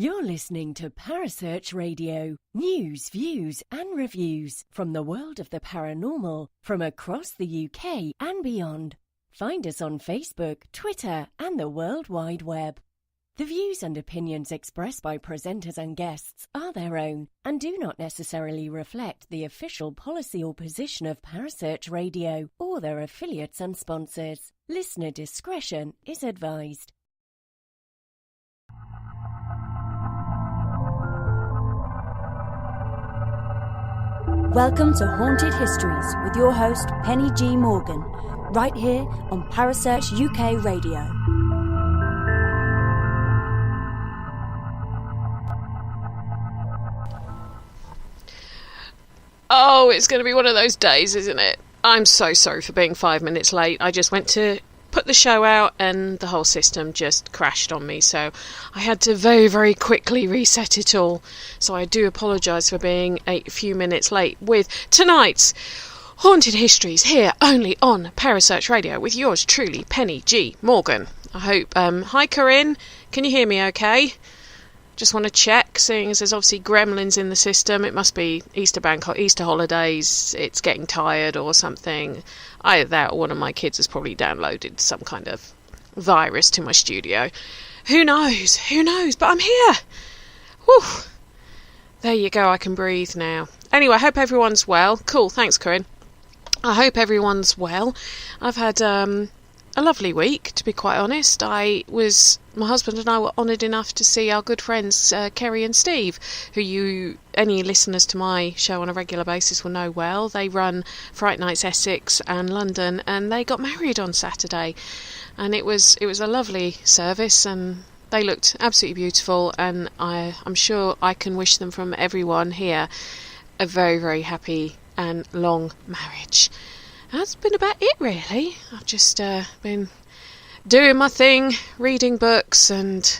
You're listening to Parasearch Radio. News, views and reviews from the world of the paranormal from across the UK and beyond. Find us on Facebook, Twitter and the World Wide Web. The views and opinions expressed by presenters and guests are their own and do not necessarily reflect the official policy or position of Parasearch Radio or their affiliates and sponsors. Listener discretion is advised. Welcome to Haunted Histories with your host Penny G. Morgan, right here on Parasearch UK Radio. Oh, it's going to be one of those days, isn't it? I'm so sorry for being 5 minutes late. I just went to put the show out and the whole system just crashed on me, so I had to very, very quickly reset it all. So I do apologise for being a few minutes late with tonight's Haunted Histories here only on Parasearch Radio with yours truly, Penny G. Morgan. I hope... hi Corinne, can you hear me okay? Just want to check, seeing as there's obviously gremlins in the system. It must be Easter holidays, it's getting tired or something. Either that or one of my kids has probably downloaded some kind of virus to my studio. Who knows? But I'm here! Whew! There you go, I can breathe now. Anyway, I hope everyone's well. Cool, thanks Corinne. I hope everyone's well. I've had a lovely week, to be quite honest. My husband and I were honoured enough to see our good friends Kerry and Steve, who any listeners to my show on a regular basis will know well. They run Fright Nights Essex and London, and they got married on Saturday, and it was a lovely service, and they looked absolutely beautiful, and I'm sure I can wish them from everyone here a very, very happy and long marriage. That's been about it, really. I've just been doing my thing, reading books, and,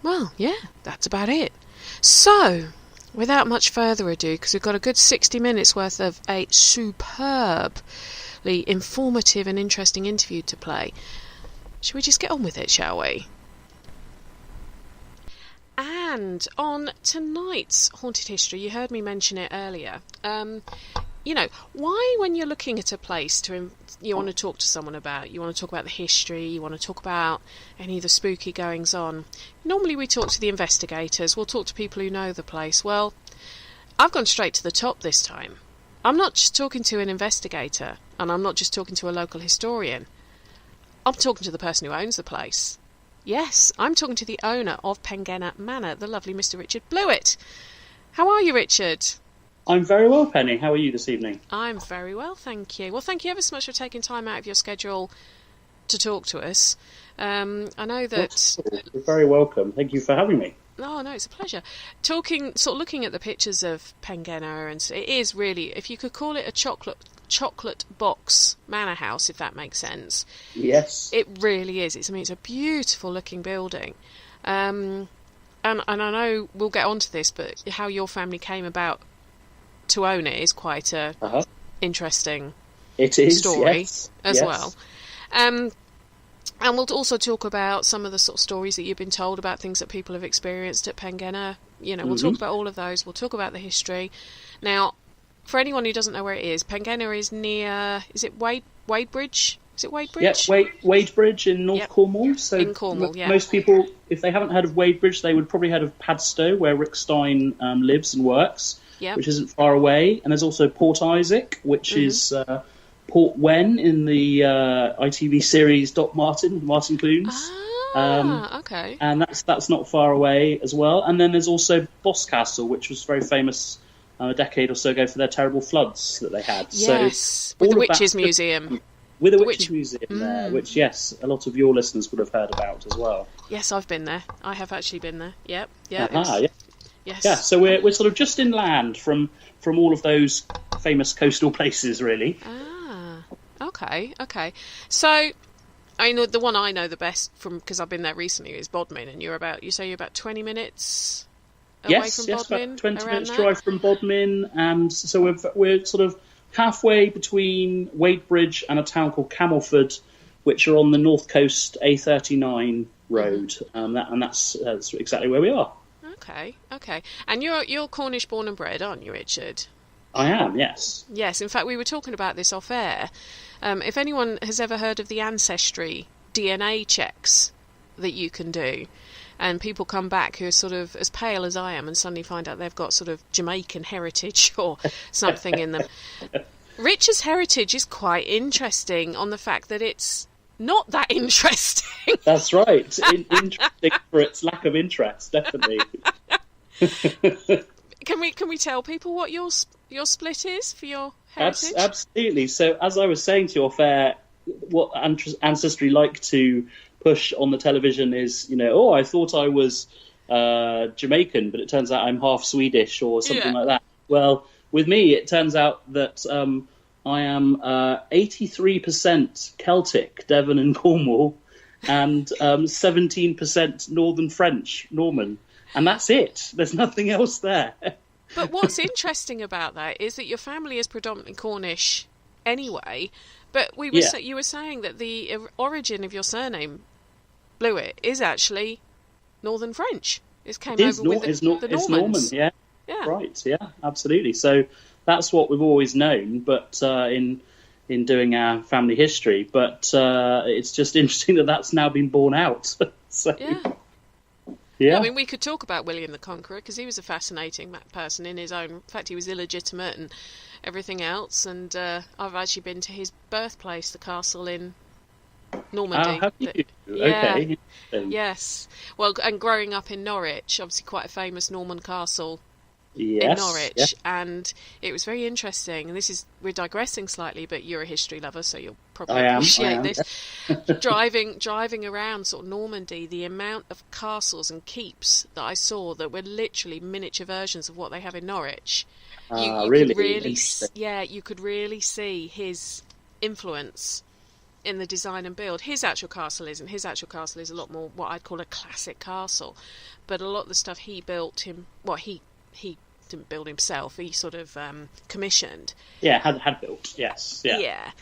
well, yeah, that's about it. So, without much further ado, because we've got a good 60 minutes worth of a superbly informative and interesting interview to play, should we just get on with it, shall we? And on tonight's Haunted History, you heard me mention it earlier, why when you're looking at a place you want to talk to someone about, you want to talk about the history, you want to talk about any of the spooky goings on, normally we talk to the investigators, we'll talk to people who know the place. Well, I've gone straight to the top this time. I'm not just talking to an investigator, and I'm not just talking to a local historian. I'm talking to the person who owns the place. Yes, I'm talking to the owner of Pengenna Manor, the lovely Mr. Richard Blewett. How are you, Richard? I'm very well, Penny. How are you this evening? I'm very well, thank you. Well, thank you ever so much for taking time out of your schedule to talk to us. I know that... You're very welcome. Thank you for having me. Oh, no, it's a pleasure. Looking at the pictures of Pengenna, and it is really, if you could call it a chocolate box manor house, if that makes sense. Yes. It really is. It's a beautiful looking building. And I know we'll get onto this, but how your family came about to own it is quite a interesting story as well. And we'll also talk about some of the sort of stories that you've been told about things that people have experienced at Pengenna. We'll talk about all of those. We'll talk about the history. Now, for anyone who doesn't know where it is, Pengenna is near, is it Wadebridge? Is it Wadebridge? Yes, Wadebridge in North Cornwall. So in Cornwall, most people, if they haven't heard of Wadebridge, they would probably heard of Padstow, where Rick Stein lives and works. Yep. Which isn't far away, and there's also Port Isaac, which is Port Wen in the ITV series Martin Clunes. Okay. And that's not far away as well. And then there's also Boscastle, which was very famous a decade or so ago for their terrible floods that they had. Yes, so with the Witches Museum. With the Witches Museum there, which, yes, a lot of your listeners would have heard about as well. Yes, I've been there. I have actually been there. Yep. Yes. Yeah, so we're sort of just inland from all of those famous coastal places, really. Okay. So, the one I know the best from, because I've been there recently, is Bodmin, and you're about 20 minutes away from Bodmin. About 20 minutes drive from Bodmin, and so we're sort of halfway between Wadebridge and a town called Camelford, which are on the north coast A39 road, and that's exactly where we are. Okay. And you're Cornish born and bred, aren't you, Richard? I am, yes. Yes, in fact, we were talking about this off air. If anyone has ever heard of the ancestry DNA checks that you can do, and people come back who are sort of as pale as I am and suddenly find out they've got sort of Jamaican heritage or something in them. Richard's heritage is quite interesting on the fact that it's not that interesting. That's right. Interesting for its lack of interest, definitely. Can we tell people what your split is for your heritage? Absolutely. So, as I was saying to you off air, what Ancestry like to push on the television is, I thought I was Jamaican, but it turns out I'm half Swedish or something like that. Well, with me, it turns out that I am 83% Celtic, Devon and Cornwall, and 17% Northern French, Norman. And that's it. There's nothing else there. But what's interesting about that is that your family is predominantly Cornish anyway, but you were saying that the origin of your surname, Blewett, is actually Northern French. It's Norman, yeah. Right, yeah, absolutely. So that's what we've always known, but in doing our family history. But it's just interesting that that's now been borne out. So, yeah. I mean, we could talk about William the Conqueror because he was a fascinating person in his own. In fact, he was illegitimate and everything else. And I've actually been to his birthplace, the castle in Normandy. Have you? Yeah. Okay. Yes. Well, and growing up in Norwich, obviously quite a famous Norman castle. In Norwich, and it was very interesting. And we're digressing slightly, but you're a history lover, so you'll probably appreciate this. driving around sort of Normandy, the amount of castles and keeps that I saw that were literally miniature versions of what they have in Norwich. You could really see his influence in the design and build. His actual castle isn't. His actual castle is a lot more what I'd call a classic castle, but a lot of the stuff he built he didn't build himself. He sort of commissioned. Yeah, had built. Yes. Yeah.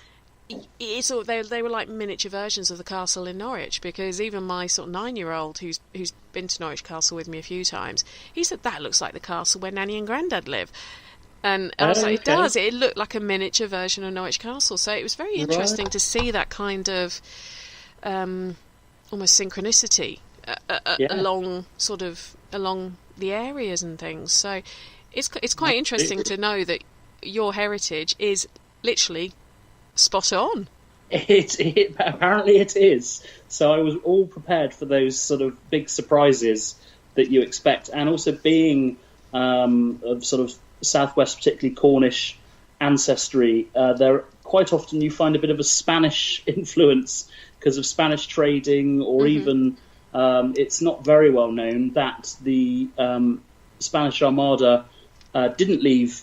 They were like miniature versions of the castle in Norwich, because even my sort of 9-year-old who's been to Norwich Castle with me a few times, he said that looks like the castle where Nanny and Grandad live. And I was like, it does. It looked like a miniature version of Norwich Castle. So it was very interesting to see that kind of almost synchronicity along the areas and things. So it's quite interesting to know that your heritage is literally spot on. Apparently it is. So I was all prepared for those sort of big surprises that you expect, and also being of sort of southwest, particularly Cornish ancestry, there quite often you find a bit of a Spanish influence because of Spanish trading, or even it's not very well known that the Spanish Armada didn't leave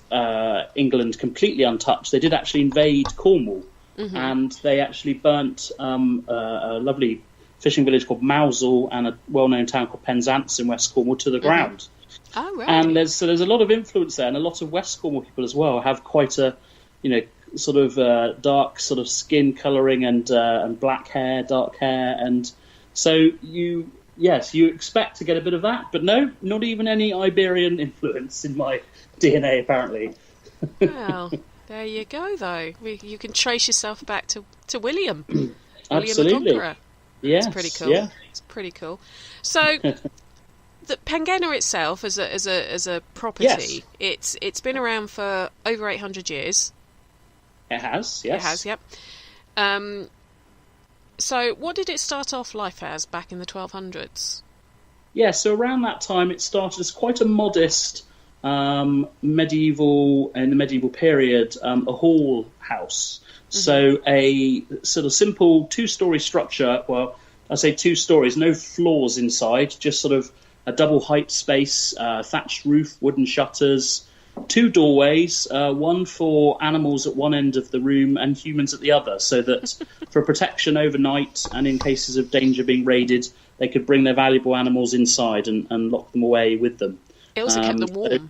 England completely untouched. They did actually invade Cornwall, and they actually burnt a lovely fishing village called Mousehole and a well-known town called Penzance in West Cornwall to the ground. Oh, right. And there's a lot of influence there, and a lot of West Cornwall people as well have quite a, sort of dark sort of skin colouring and black hair, dark hair, and so you expect to get a bit of that, but no, not even any Iberian influence in my DNA, apparently. Well, there you go, though. You can trace yourself back to William. Absolutely. William the Conqueror. Yes, it's pretty cool. Yeah. It's pretty cool. So, the Pengenna itself, as a property, it's been around for over 800 years. It has, yes. It has, yep. So, what did it start off life as back in the 1200s? Yeah, so around that time it started as quite a modest in the medieval period, a hall house. So a sort of simple 2-story structure. Well, I say 2 stories, no floors inside, just sort of a double height space, thatched roof, wooden shutters, 2 doorways, one for animals at one end of the room and humans at the other, so that for protection overnight and in cases of danger being raided, they could bring their valuable animals inside and lock them away with them. It also kept them warm.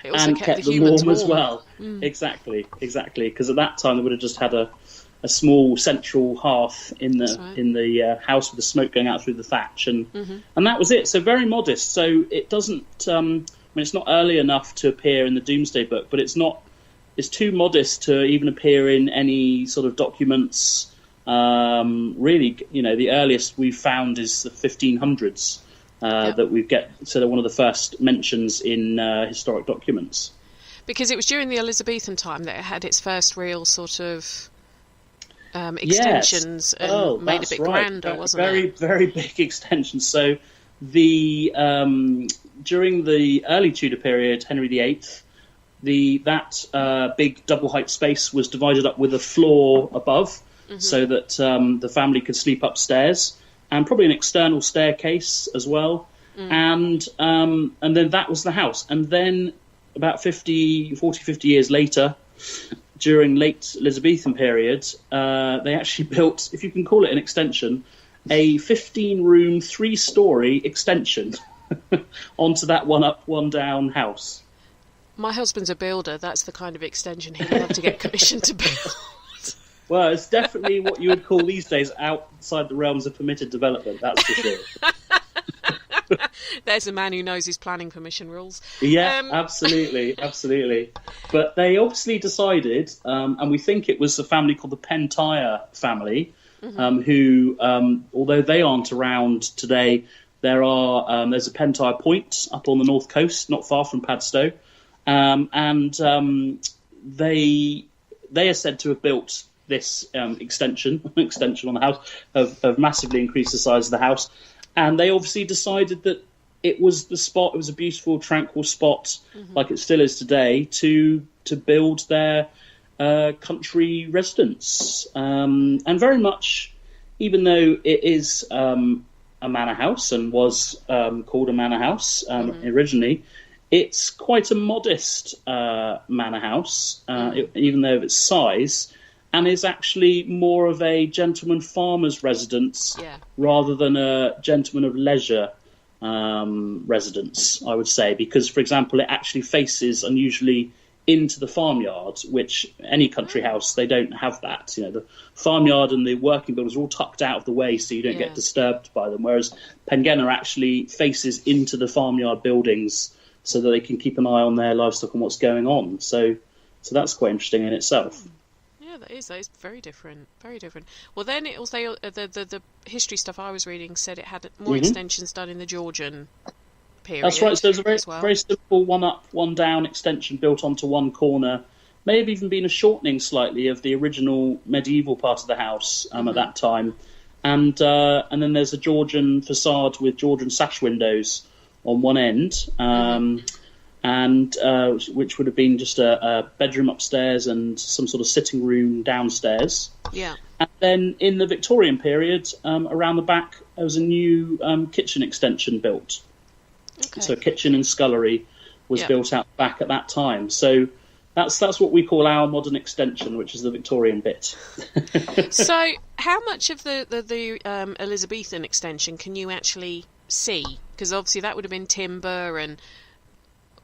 It also and kept them humans warm as well. Exactly. Because at that time they would have just had a a small central hearth in the house with the smoke going out through the thatch, and that was it. So very modest. So it doesn't. I mean, it's not early enough to appear in the Doomsday Book, but it's not. It's too modest to even appear in any sort of documents. Really, the earliest we've found is the 1500s that we get. So they're one of the first mentions in historic documents. Because it was during the Elizabethan time that it had its first real sort of extensions and made a bit grander, wasn't it? Very, very big extensions. So the during the early Tudor period, Henry VIII, that big double height space was divided up with a floor above, so that the family could sleep upstairs, and probably an external staircase as well. And then that was the house. And then about 40, 50 years later, during late Elizabethan period, they actually built, if you can call it an extension, a 15-room, 3-storey extension onto that one up, one down house. My husband's a builder. That's the kind of extension he'd love to get commissioned to build. Well, it's definitely what you would call these days outside the realms of permitted development, that's for sure. There's a man who knows his planning permission rules. Yeah, absolutely. But they obviously decided, and we think it was a family called the Pentyre family, who, although they aren't around today, there's a Pentyre Point up on the north coast, not far from Padstow, and they are said to have built this extension on the house, have massively increased the size of the house. And they obviously decided that it was the spot, it was a beautiful, tranquil spot, like it still is today, to build their country residence. And very much, even though it is a manor house and was called a manor house originally, it's quite a modest manor house, even though of its size, and is actually more of a gentleman farmer's residence rather than a gentleman of leisure residence, I would say, because, for example, it actually faces unusually into the farmyard, which any country house, they don't have that. The farmyard and the working buildings are all tucked out of the way so you don't get disturbed by them, whereas Pengenna actually faces into the farmyard buildings so that they can keep an eye on their livestock and what's going on. So that's quite interesting in itself. That is very different. Well, then it also the history stuff I was reading said it had more extensions done in the Georgian period. That's right. So there's a very simple one up, one down extension built onto one corner. May have even been a shortening slightly of the original medieval part of the house at that time, and then there's a Georgian facade with Georgian sash windows on one end. And which would have been just a bedroom upstairs and some sort of sitting room downstairs. Yeah. And then in the Victorian period, around the back, there was a new kitchen extension built. Okay. So a kitchen and scullery was built out back at that time. So that's what we call our modern extension, which is the Victorian bit. So how much of the Elizabethan extension can you actually see? Because obviously that would have been timber and...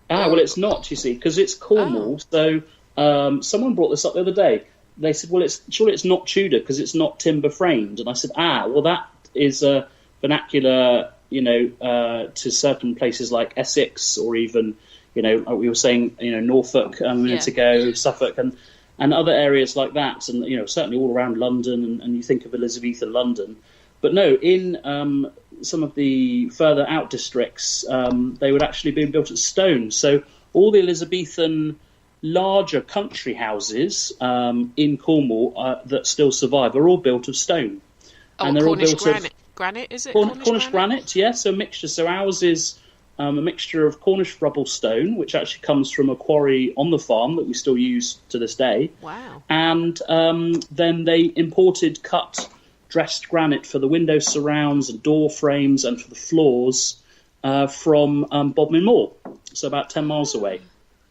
well, it's not, you see, because it's Cornwall. So someone brought this up the other day. They said, well, surely it's not Tudor because it's not timber framed. And I said, well, that is a vernacular, to certain places like Essex or even, we were saying, Norfolk a minute ago, Suffolk and other areas like that. And, certainly all around London and you think of Elizabethan London. But no, in some of the further out districts, they would actually be built at stone. So all the Elizabethan larger country houses in Cornwall that still survive are all built of stone. And they're Cornish all built granite. Granite, is it? Cornish granite, yes. So a mixture. So ours is a mixture of Cornish rubble stone, which actually comes from a quarry on the farm that we still use to this day. Wow. And then they imported cut dressed granite for the window surrounds and door frames and for the floors from Bodmin Moor, so about 10 miles away.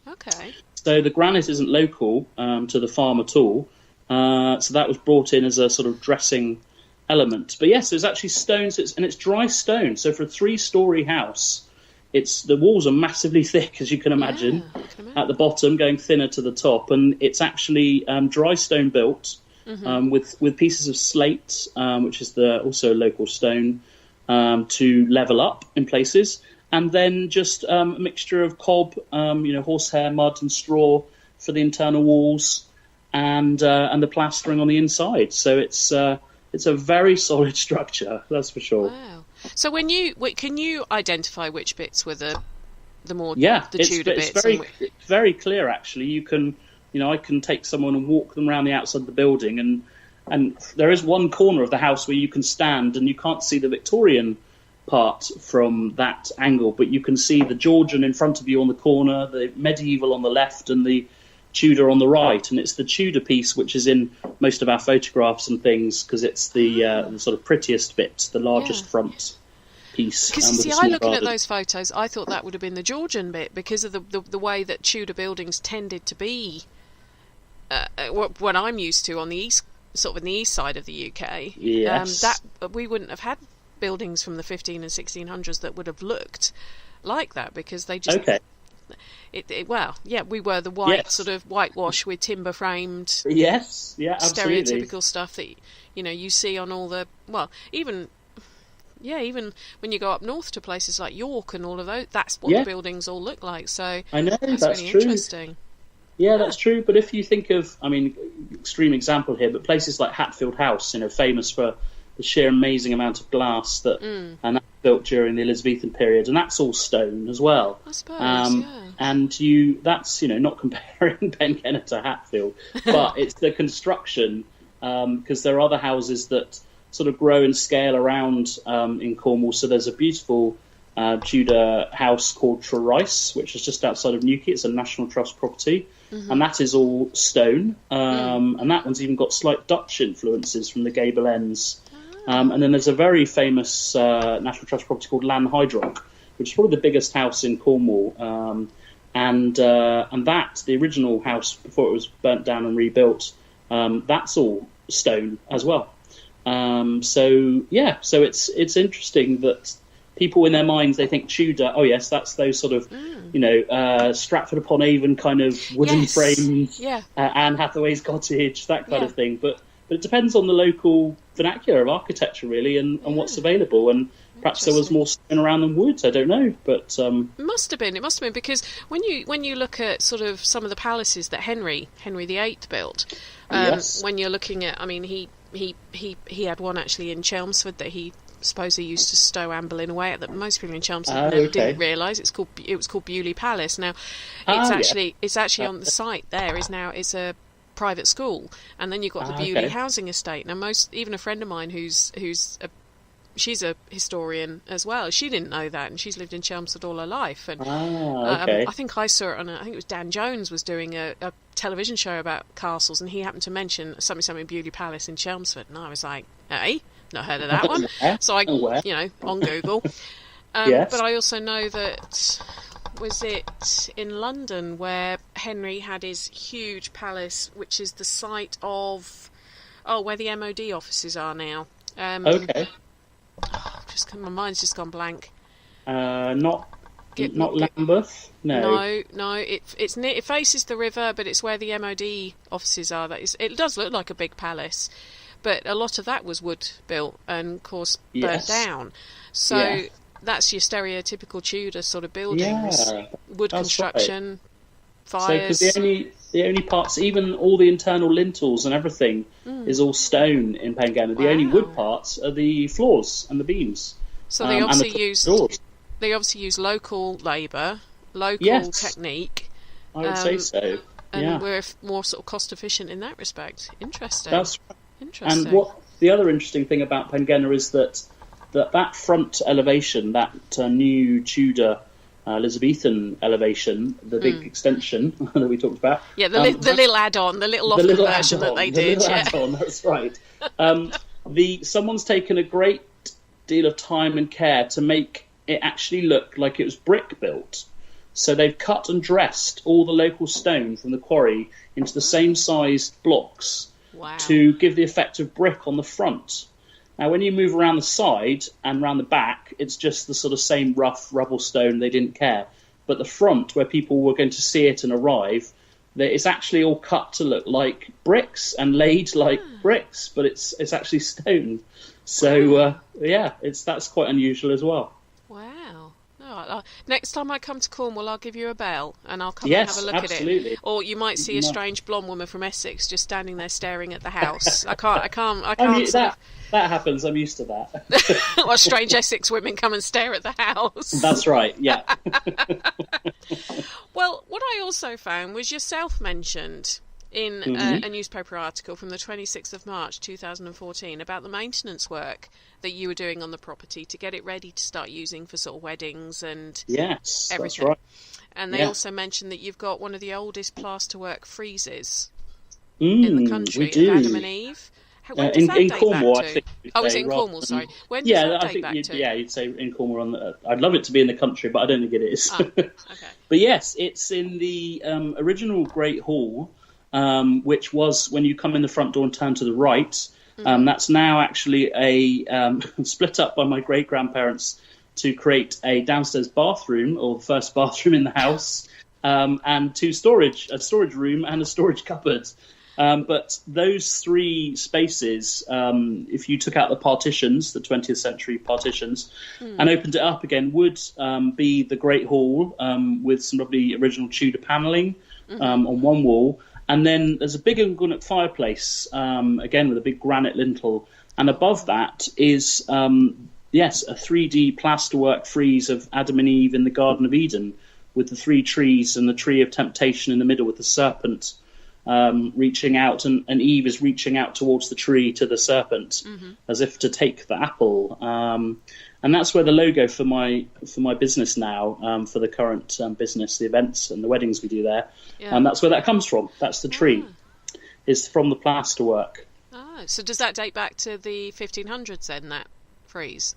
Okay. So the granite isn't local to the farm at all, so that was brought in as a sort of dressing element. But yes, there's actually stones, and it's dry stone. So for a 3-storey house, the walls are massively thick, as you can imagine, at the bottom, going thinner to the top, and it's actually dry stone built. with pieces of slate, which is also a local stone, to level up in places, and then just a mixture of cob, horsehair, mud, and straw for the internal walls, and the plastering on the inside. So it's a very solid structure, that's for sure. Wow. So can you identify which bits were the Tudor bits? It's very clear, actually. You can, I can take someone and walk them around the outside of the building, and there is one corner of the house where you can stand and you can't see the Victorian part from that angle, but you can see the Georgian in front of you on the corner, the medieval on the left, and the Tudor on the right. And it's the Tudor piece which is in most of our photographs and things, because it's the sort of prettiest bit, the largest front piece. Because I looking at those photos, I thought that would have been the Georgian bit, because of the way that Tudor buildings tended to be what I'm used to on the east, sort of in the east side of the UK. Yes. That we wouldn't have had buildings from the 15 and 1600s that would have looked like that, because they just we were the white sort of whitewash with timber framed stereotypical stuff that you see on all the even when you go up north to places like York and all of those, that's what the buildings all look like. So I know that's really true. Interesting. Yeah, that's true. But if you think of, extreme example here, but places like Hatfield House, famous for the sheer amazing amount of glass that and that's built during the Elizabethan period, and that's all stone as well. I suppose, And that's not comparing Pengenna to Hatfield, but it's the construction, because there are other houses that sort of grow in scale around in Cornwall. So there's a beautiful Tudor house called Trerice, which is just outside of Newquay. It's a National Trust property, and that is all stone. And that one's even got slight Dutch influences from the gable ends. And then there's a very famous National Trust property called Lanhydrock, which is probably the biggest house in Cornwall. And that, the original house before it was burnt down and rebuilt, that's all stone as well. So it's interesting that people in their minds, they think Tudor, oh yes, that's those sort of, Stratford-upon-Avon kind of wooden frames, Anne Hathaway's cottage, that kind of thing. But it depends on the local vernacular of architecture, really, and what's available. And perhaps there was more stone around than wood. I don't know, but it must have been, because when you look at sort of some of the palaces that Henry VIII built, when you're looking at, he had one actually in Chelmsford that he supposedly used to stow Anne Boleyn away at, that most people in Chelmsford didn't realise. It was called Bewdley Palace. Now it's actually on the site there is a private school, and then you've got the Bewdley housing estate. Now even a friend of mine she's a historian as well, she didn't know that, and she's lived in Chelmsford all her life. And I think I saw it on I think it was Dan Jones was doing a television show about castles, and he happened to mention something Bewdley Palace in Chelmsford, and I was like, hey, not heard of that one. So I on Google. But I also know that, was it in London where Henry had his huge palace, which is the site of where the MOD offices are now. My mind's just gone blank. Not Lambeth. No. It's near, it faces the river, but it's where the MOD offices are. It does look like a big palace, but a lot of that was wood built and, of course, burnt down. So that's your stereotypical Tudor sort of buildings, wood construction, fires. So, because the only parts, even all the internal lintels and everything, is all stone in Pengenna. The only wood parts are the floors and the beams. So they obviously use local labour, local technique. I would say so. And we're more sort of cost efficient in that respect. Interesting. That's right. Interesting. And what the other interesting thing about Pengenna is that front elevation, that new Tudor Elizabethan elevation, the big extension that we talked about. Yeah, the little add-on, the little loft conversion that they did. The little add-on, that's right. Someone's taken a great deal of time and care to make it actually look like it was brick built. So they've cut and dressed all the local stone from the quarry into the same sized blocks to give the effect of brick on the front. Now, when you move around the side and around the back, it's just the sort of same rough rubble stone. They didn't care. But the front, where people were going to see it and arrive, it's actually all cut to look like bricks and laid like bricks, but it's actually stone. So that's quite unusual as well. Wow. Next time I come to Cornwall, I'll give you a bell and I'll come and have a look at it. Or you might see a strange blonde woman from Essex just standing there staring at the house. I can't. That happens. I'm used to that. Or strange Essex women come and stare at the house. That's right. Yeah. Well, what I also found was yourself mentioned in a newspaper article from the 26th of March 2014 about the maintenance work that you were doing on the property to get it ready to start using for sort of weddings and everything. That's right. And they also mentioned that you've got one of the oldest plasterwork friezes in the country of Adam and Eve. When does that date Cornwall, back to? I think. It's in Cornwall, sorry. When does that date back to? Yeah, you'd say in Cornwall. I'd love it to be in the country, but I don't think it is. Oh, okay. But yes, it's in the original Great Hall, which was when you come in the front door and turn to the right. That's now actually a split up by my great-grandparents to create a downstairs bathroom, or the first bathroom in the house, and a storage room and a storage cupboard. But those three spaces, if you took out the partitions, the 20th century partitions, and opened it up again, would be the Great Hall with some of the original Tudor panelling on one wall. And then there's a big unguent fireplace, again with a big granite lintel. And above that is, a 3D plasterwork frieze of Adam and Eve in the Garden of Eden, with the three trees and the tree of temptation in the middle with the serpent reaching out, and Eve is reaching out towards the tree to the serpent as if to take the apple. And that's where the logo for my business now, for the current business, the events and the weddings we do there, that's where that comes from. That's the tree, is from the plasterwork. Oh, so does that date back to the 1500s then, that frieze?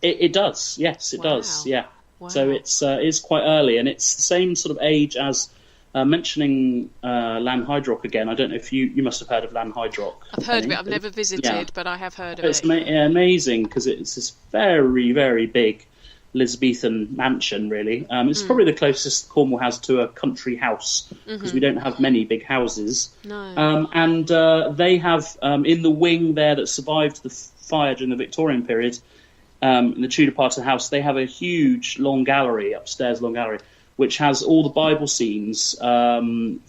It does, yes, it does, yeah. Wow. So it's quite early, and it's the same sort of age as... mentioning Lanhydrock again, I don't know if you must have heard of Lanhydrock. I've heard of it. I've never visited, but I have heard of it. It's amazing because it's this very, very big Elizabethan mansion, really. It's probably the closest Cornwall has to a country house, because we don't have many big houses. No. And they have, in the wing there that survived the fire during the Victorian period, in the Tudor part of the house, they have a huge long gallery, which has all the Bible scenes in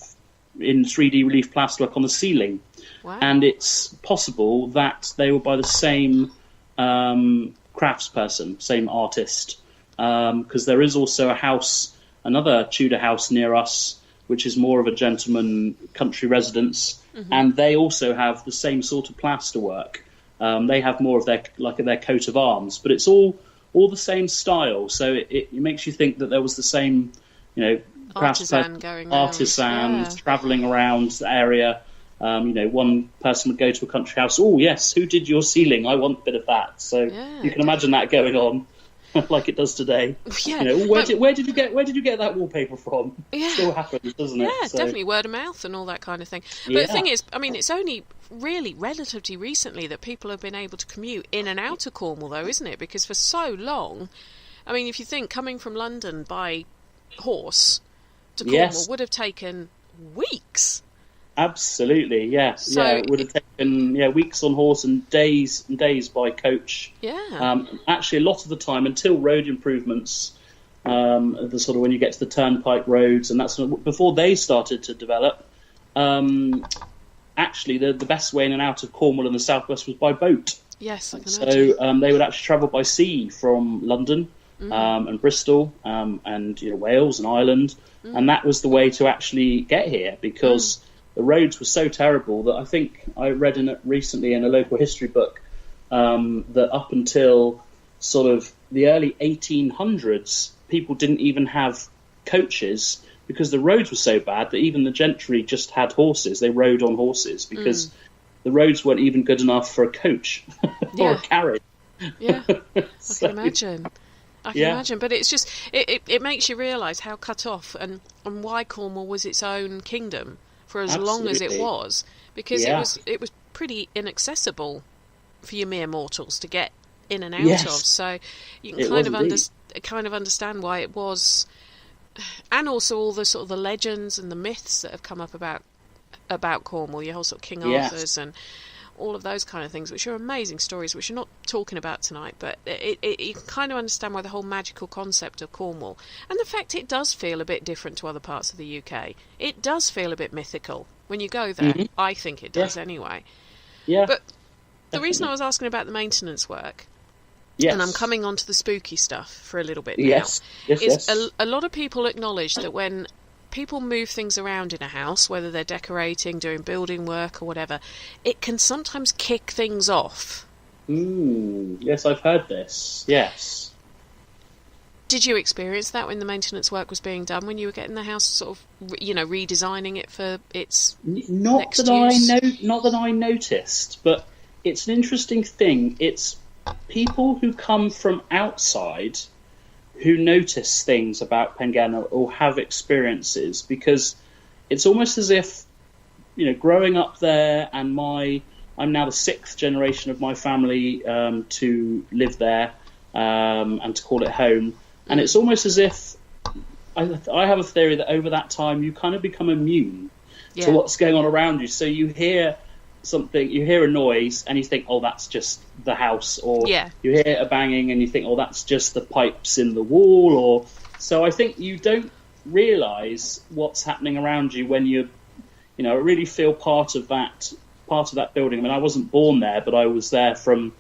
3D relief plasterwork on the ceiling. Wow. And it's possible that they were by the same craftsperson, same artist, because there is also another Tudor house near us, which is more of a gentleman country residence, and they also have the same sort of plasterwork. They have more of their coat of arms, but it's all the same style, so it makes you think that there was the same, artisan travelling around the area. One person would go to a country house. Oh yes, who did your ceiling? I want a bit of that. So you can imagine that going on, like it does today. Yeah, where did you get that wallpaper from? Yeah, it still happens, doesn't it? Yeah, definitely word of mouth and all that kind of thing. But the thing is, it's only really relatively recently that people have been able to commute in and out of Cornwall, though, isn't it? Because for so long, if you think coming from London by horse to Cornwall would have taken weeks. Absolutely, yes. So it would have taken weeks on horse and days by coach. Yeah. Actually, a lot of the time, until road improvements, the sort of when you get to the turnpike roads, and that's before they started to develop. Actually, the best way in and out of Cornwall in the southwest was by boat. Yes, I can imagine. So they would actually travel by sea from London and Bristol and Wales and Ireland, and that was the way to actually get here, because the roads were so terrible that I think I read recently in a local history book that up until sort of the early 1800s, people didn't even have coaches, because the roads were so bad that even the gentry just had horses. They rode on horses because the roads weren't even good enough for a coach or a carriage. Yeah, I can imagine. I can imagine. But it's just, it makes you realise how cut off and why Cornwall was its own kingdom for as long as it was. Because it was pretty inaccessible for your mere mortals to get in and out of. So you can kind of understand why it was and also all the sort of the legends and the myths that have come up about Cornwall, your whole sort of King Arthur's and all of those kind of things, which are amazing stories, which we're not talking about tonight, but you can kind of understand why the whole magical concept of Cornwall, and the fact it does feel a bit different to other parts of the UK. It does feel a bit mythical when you go there. Mm-hmm. I think it does anyway. Yeah. But the reason I was asking about the maintenance work, and I'm coming on to the spooky stuff for a little bit now, is a lot of people acknowledge that when people move things around in a house, whether they're decorating, doing building work or whatever, it can sometimes kick things off. Yes, I've heard this. Yes. Did you experience that when the maintenance work was being done, when you were getting the house sort of, redesigning it for its next use? Not that I noticed, but it's an interesting thing. It's people who come from outside who notice things about Pengenna or have experiences, because it's almost as if, growing up there, and I'm now the 6th generation of my family to live there and to call it home, and it's almost as if I have a theory that over that time you kind of become immune to what's going on around you. So you hear something, you hear a noise and you think, oh, that's just the house, or you hear a banging and you think, oh, that's just the pipes in the wall, or so I think you don't realise what's happening around you when you really feel part of that building. I mean, I wasn't born there, but I was there from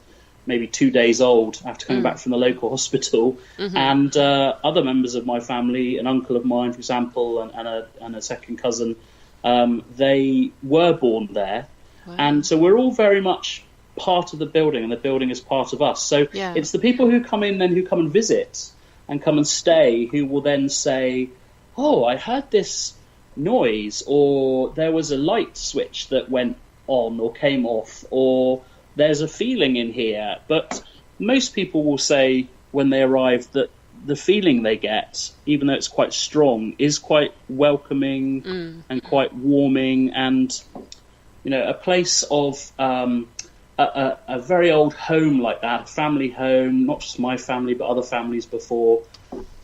maybe 2 days old after coming back from the local hospital, and other members of my family, an uncle of mine, for example, and a second cousin, they were born there. Wow. And so we're all very much part of the building, and the building is part of us. So it's the people who come in then, who come and visit and come and stay, who will then say, oh, I heard this noise, or there was a light switch that went on or came off, or there's a feeling in here. But most people will say when they arrive that the feeling they get, even though it's quite strong, is quite welcoming and quite warming, and a place of a very old home like that, family home, not just my family but other families before,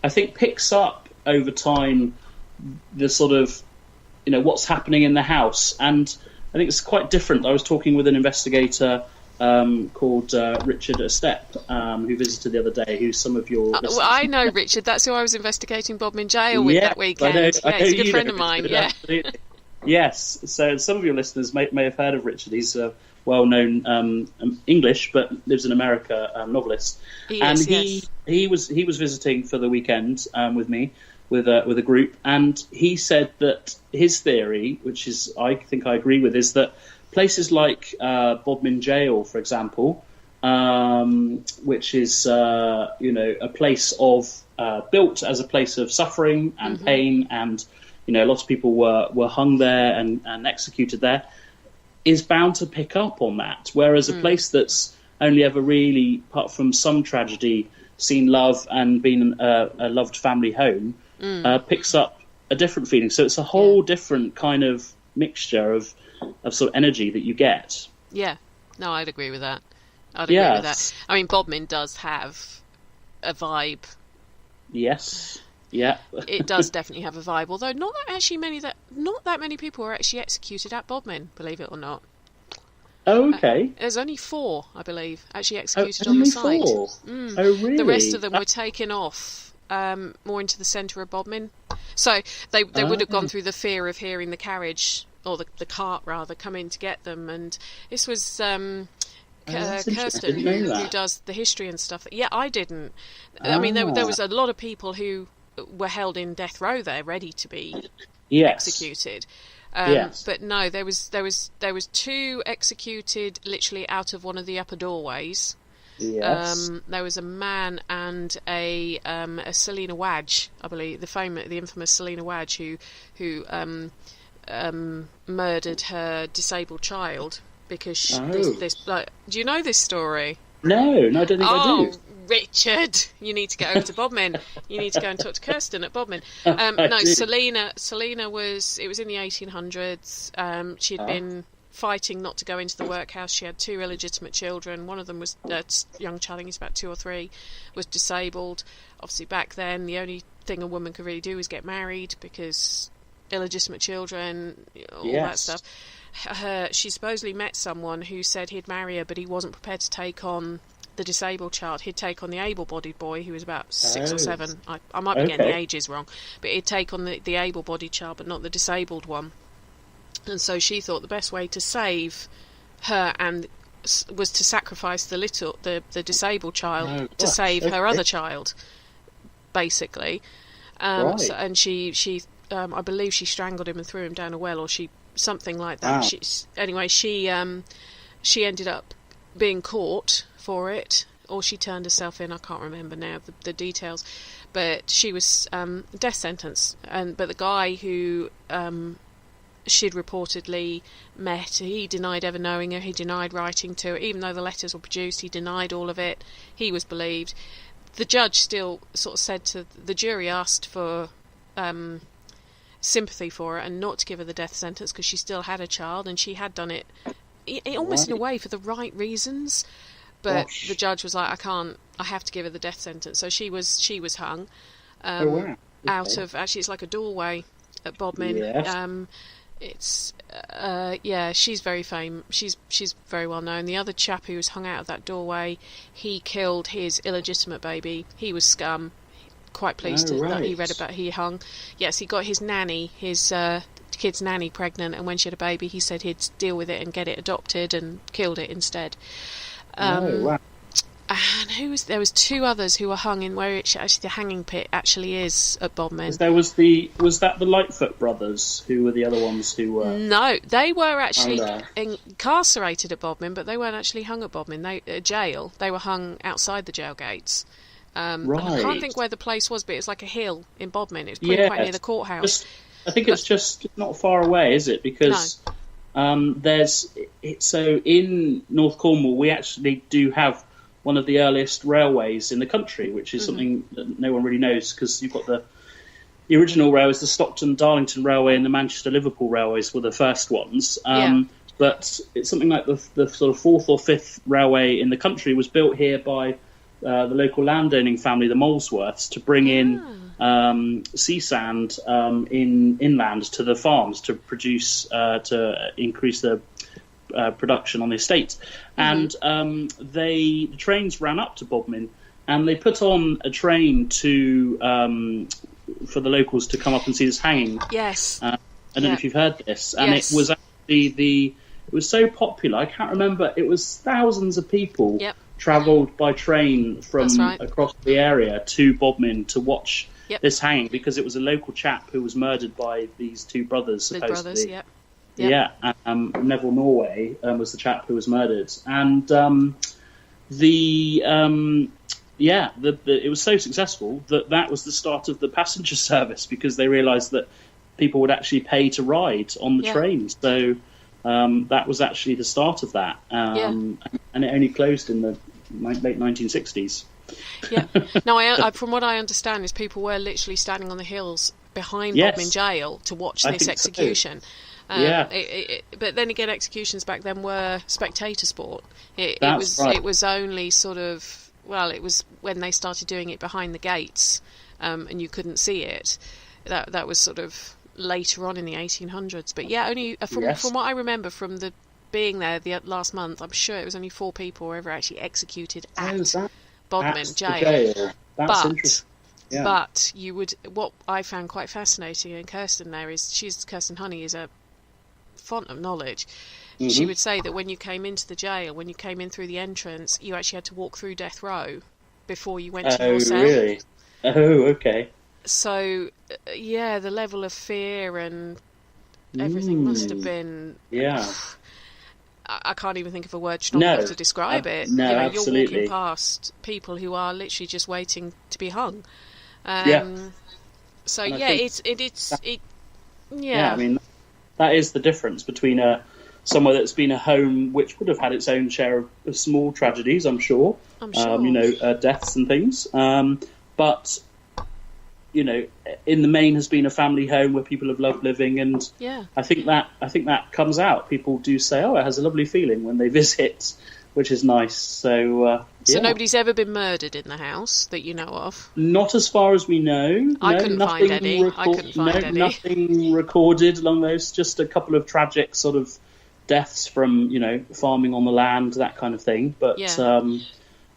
I think picks up over time the sort of, what's happening in the house. And I think it's quite different. I was talking with an investigator called Richard Estep, who visited the other day, who's some of your listeners. Well, I know Richard. That's who I was investigating Bodmin Jail with that weekend. He's a good friend of mine. Yeah. Yes, so some of your listeners may have heard of Richard. He's a well-known English, but lives in America, novelist. He was visiting for the weekend with me, with a group, and he said that his theory, which is I think I agree with, is that places like Bodmin Jail, for example, which is a place of built as a place of suffering and pain, and lots of people were hung there and executed there, is bound to pick up on that. Whereas a place that's only ever really, apart from some tragedy, seen love and been a loved family home, picks up a different feeling. So it's a whole different kind of mixture of sort of energy that you get. Yeah, no, I'd agree with that. I'd agree with that. I mean, Bodmin does have a vibe. Yes. Yeah, it does definitely have a vibe. Although not that many people were actually executed at Bodmin, believe it or not. Oh, okay. There's only 4, I believe, actually executed on the site. 4? Oh, really? The rest of them were taken off more into the centre of Bodmin. So they would have gone through the fear of hearing the carriage, or the cart rather, come in to get them. And this was Kirsten, who does the history and stuff. Yeah, I didn't. I mean, there was a lot of people who were held in death row there, ready to be executed. But no, there was 2 executed literally out of one of the upper doorways. Yes. There was a man and a Selina Wadge, I believe, the infamous Selina Wadge, who murdered her disabled child because do you know this story? No, I don't think I do. Richard, you need to get over to Bodmin. You need to go and talk to Kirsten at Bodmin. No, Selina was in the 1800s. She'd been fighting not to go into the workhouse. She had 2 illegitimate children. One of them was a young child, I think he's about 2 or 3, was disabled. Obviously back then the only thing a woman could really do is get married, because illegitimate children, all that stuff. She supposedly met someone who said he'd marry her, but he wasn't prepared to take on the disabled child. He'd take on the able-bodied boy, who was about 6 or 7. I might be getting the ages wrong, but he'd take on the able-bodied child, but not the disabled one. And so she thought the best way to save her was to sacrifice the disabled child to save her other child, basically. So, and she I believe she strangled him and threw him down a well, or something like that. Anyway, she ended up being caught for it, or she turned herself in. I can't remember now the details, but she was death sentence. But the guy who she'd reportedly met, he denied ever knowing her. He denied writing to her, even though the letters were produced. He denied all of it. He was believed. The judge still sort of said to the jury, asked for sympathy for her and not to give her the death sentence, because she still had a child, and she had done it almost in a way for the right reasons. But the judge was like, I have to give her the death sentence. So she was hung out of, actually it's like a doorway at Bodmin. It's she's very famous. She's very well known. The other chap who was hung out of that doorway, he killed his illegitimate baby. He was scum. Quite pleased that he read about he hung. Yes, he got his nanny, his kid's nanny, pregnant, and when she had a baby, he said he'd deal with it and get it adopted, and killed it instead. And there was 2 others who were hung in where the hanging pit actually is at Bodmin. Was that the Lightfoot brothers who were the other ones who were? No, they were actually incarcerated at Bodmin, but they weren't actually hung at Bodmin. Jail. They were hung outside the jail gates. I can't think where the place was, but it's like a hill in Bodmin. It's quite near the courthouse. I think it's just not far away, is it? Because so in North Cornwall, we actually do have one of the earliest railways in the country, which is something that no one really knows, because you've got the original railways, the Stockton-Darlington Railway and the Manchester-Liverpool Railways were the first ones. But it's something like the sort of 4th or 5th railway in the country was built here by the local landowning family, the Molesworths, to bring in sea sand inland to the farms to produce to increase the production on the estates. And the trains ran up to Bodmin, and they put on a train to for the locals to come up and see this hanging. Yes. I don't know if you've heard this, and it was actually it was so popular. I can't remember. It was thousands of people. Travelled by train from across the area to Bodmin to watch this hanging, because it was a local chap who was murdered by these 2 brothers, supposedly. Neville Norway was the chap who was murdered, and it was so successful that was the start of the passenger service, because they realised that people would actually pay to ride on the train. So that was actually the start of that, and it only closed in the late 1960s. No, from what I understand is people were literally standing on the hills behind Bodmin Jail to watch this execution. But then again, executions back then were spectator sport. It was only sort of, it was when they started doing it behind the gates, and you couldn't see it. That was sort of later on in the 1800s. But only from what I remember from the being there the last month, I'm sure it was only 4 people were ever actually executed at Bodmin Jail. That's interesting. But what I found quite fascinating, and Kirsten Honey is a font of knowledge. She would say that when you came into the jail, when you came in through the entrance, you actually had to walk through death row before you went to your cell. Really? Oh, okay. So, the level of fear and everything must have been... I can't even think of a word strong enough to describe it. Absolutely. You're walking past people who are literally just waiting to be hung. So I mean, that is the difference between somewhere that's been a home which would have had its own share of small tragedies, I'm sure. Deaths and things. But in the main has been a family home where people have loved living, and I think that comes out. People do say, "Oh, it has a lovely feeling" when they visit which is nice. So nobody's ever been murdered in the house that you know of? Not as far as we know. I couldn't find any. Nothing recorded along those. Just a couple of tragic sort of deaths from, farming on the land, that kind of thing. But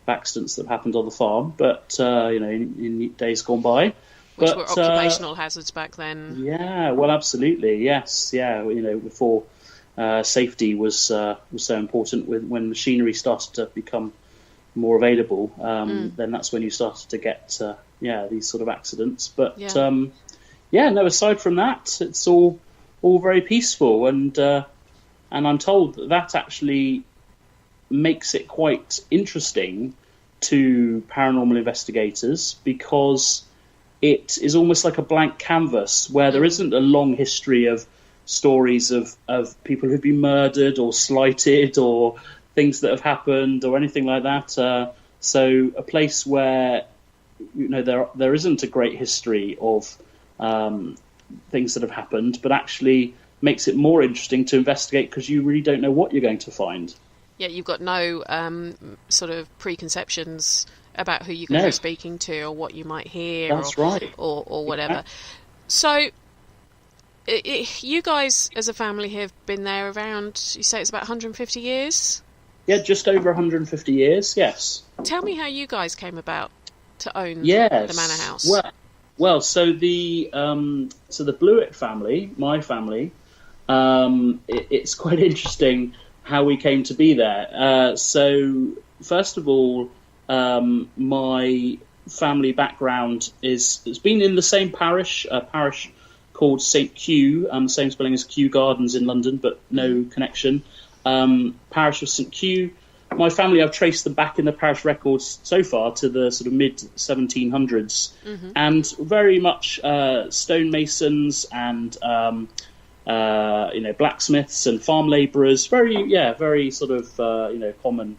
accidents that happened on the farm. But in days gone by, which were occupational hazards back then. Yeah, well, absolutely, yes, yeah. Before safety was so important, when machinery started to become more available, then that's when you started to get these sort of accidents. But aside from that, it's all very peaceful, and I'm told that actually makes it quite interesting to paranormal investigators, because it is almost like a blank canvas where there isn't a long history of stories of people who've been murdered or slighted or things that have happened or anything like that. So a place where there isn't a great history of things that have happened, but actually makes it more interesting to investigate, because you really don't know what you're going to find. Yeah, you've got no sort of preconceptions about who you're going to be speaking to or what you might hear. That's right. Or whatever. Yeah. So you guys as a family have been there around, you say it's about 150 years? Yeah, just over 150 years, yes. Tell me how you guys came about to own the manor house. Well, so the Blewett family, my family, it's quite interesting how we came to be there. So first of all, my family background it's been in the same parish, a parish called St. Kew, same spelling as Kew Gardens in London, but no connection. Parish of St. Kew. My family, I've traced them back in the parish records so far to the sort of mid-1700s, and very much stonemasons and blacksmiths and farm labourers. Very sort of common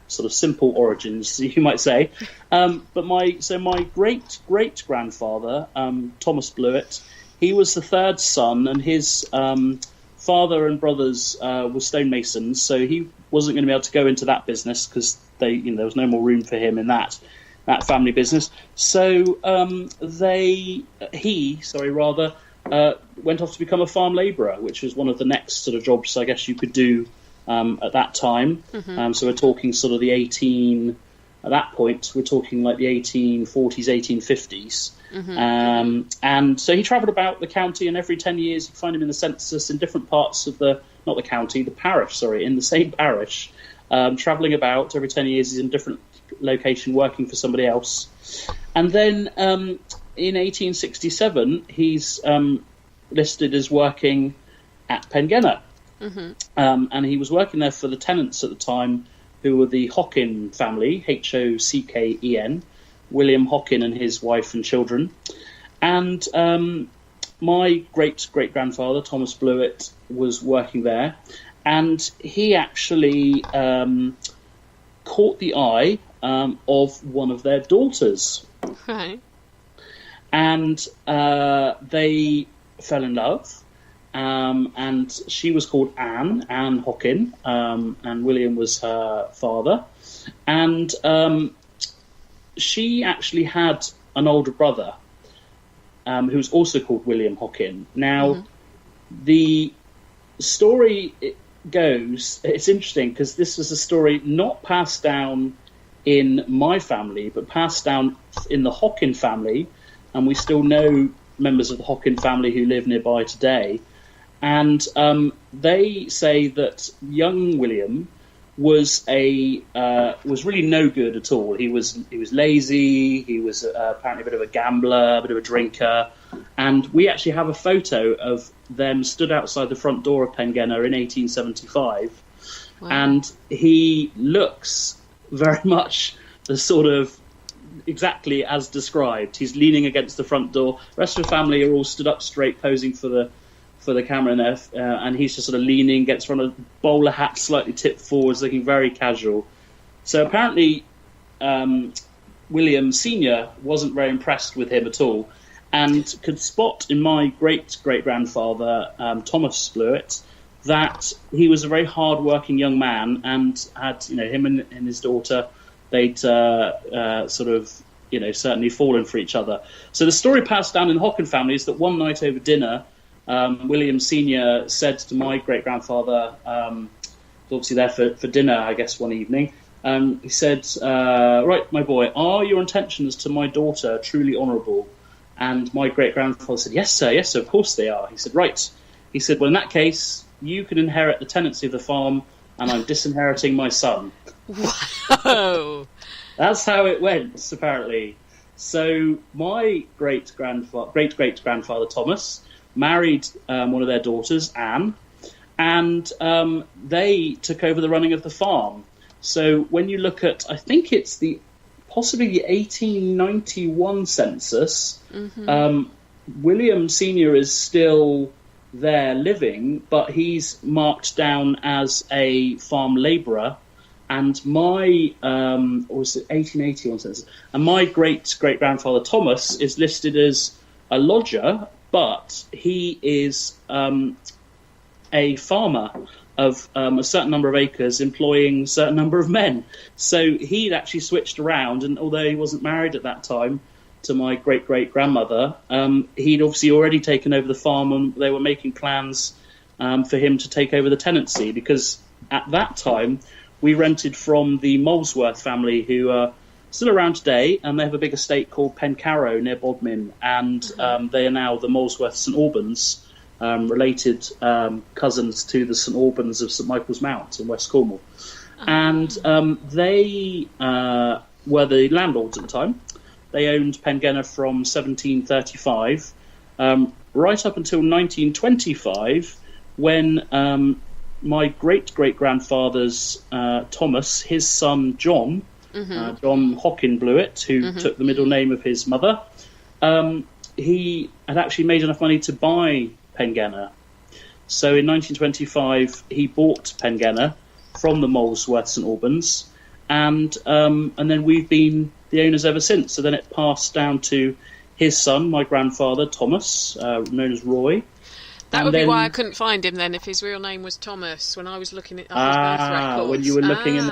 sort of simple origins, you might say. But my great grandfather, Thomas Blewett, he was the third son, and his father and brothers were stonemasons, so he wasn't going to be able to go into that business because there was no more room for him in that family business. So he went off to become a farm labourer, which was one of the next sort of jobs I guess you could do at that time. So we're talking sort of at that point, we're talking like the 1840s, 1850s. And so he travelled about the county, and every 10 years you find him in the census in different parts of the parish, in the same parish, travelling about. Every 10 years he's in a different location working for somebody else. And then in 1867 he's listed as working at Pengenna. And he was working there for the tenants at the time, who were the Hockin family, Hocken, William Hockin and his wife and children. And my great-great-grandfather, Thomas Blewett, was working there, and he actually caught the eye of one of their daughters. Right. And they fell in love. And she was called Anne Hockin, and William was her father. And she actually had an older brother who was also called William Hockin. Now, the story goes, it's interesting because this was a story not passed down in my family, but passed down in the Hockin family, and we still know members of the Hockin family who live nearby today. And they say that young William was really no good at all. He was lazy. He was apparently a bit of a gambler, a bit of a drinker. And we actually have a photo of them stood outside the front door of Pengenna in 1875. Wow. And he looks very much the sort of exactly as described. He's leaning against the front door. The rest of the family are all stood up straight, posing for the camera in there, and he's just sort of leaning, gets from a bowler hat slightly tipped forwards, looking very casual. So apparently William Sr. wasn't very impressed with him at all, and could spot in my great-great-grandfather, Thomas Blewett, that he was a very hard-working young man and had, him and his daughter, they'd certainly fallen for each other. So the story passed down in the Hockin family is that one night over dinner, William Sr. said to my great-grandfather, obviously there for dinner, I guess, one evening, he said, right, my boy, are your intentions to my daughter truly honourable? And my great-grandfather said, yes, sir, of course they are. He said, right. He said, well, in that case, you can inherit the tenancy of the farm, and I'm disinheriting my son. Whoa! That's how it went, apparently. So my great-great-grandfather Thomas married one of their daughters, Anne, and they took over the running of the farm. So when you look at, I think it's possibly the 1891 census, William Sr. is still there living, but he's marked down as a farm labourer. And my, or was it 1881 census? And my great-great-grandfather Thomas is listed as a lodger, but he is a farmer of a certain number of acres employing a certain number of men. So he'd actually switched around, and although he wasn't married at that time to my great-great-grandmother, he'd obviously already taken over the farm, and they were making plans for him to take over the tenancy, because at that time we rented from the Molesworth family, who are still around today, and they have a big estate called Pencarrow near Bodmin, and they are now the Molesworth St Albans, related cousins to the St Albans of St Michael's Mount in West Cornwall. And they were the landlords at the time. They owned Pengenna from 1735 right up until 1925, when my great-great-grandfather's Thomas, his son John, John Hockin Blewett, who took the middle name of his mother, he had actually made enough money to buy Pengenna. So in 1925, he bought Pengenna from the Molesworth St Albans, and then we've been the owners ever since. So then it passed down to his son, my grandfather, Thomas, known as Roy. That would be why I couldn't find him then, if his real name was Thomas, when I was looking at his birth records. When you were looking in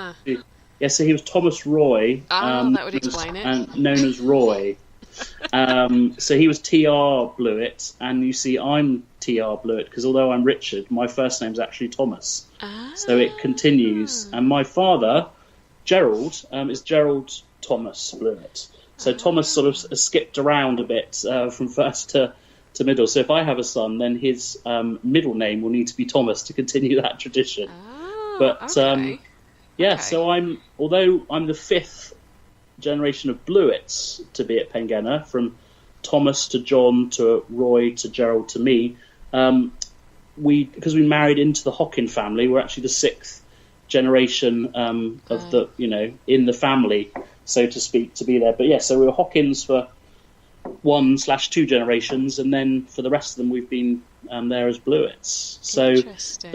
the... so he was Thomas Roy. That would explain it. And known as Roy. So he was T.R. Blewett, and you see I'm T.R. Blewett, because although I'm Richard, my first name's actually Thomas. So it continues. And my father, Gerald, is Gerald Thomas Blewett. So Thomas sort of skipped around a bit from first to middle. So if I have a son, then his middle name will need to be Thomas to continue that tradition. So although I'm the fifth generation of Blewetts to be at Pengenna, from Thomas to John to Roy to Gerald to me, because we married into the Hockin family, we're actually the sixth generation of the, in the family, so to speak, to be there. But yeah, so we were Hockins for 1/2 generations, and then for the rest of them we've been there as Blewetts. So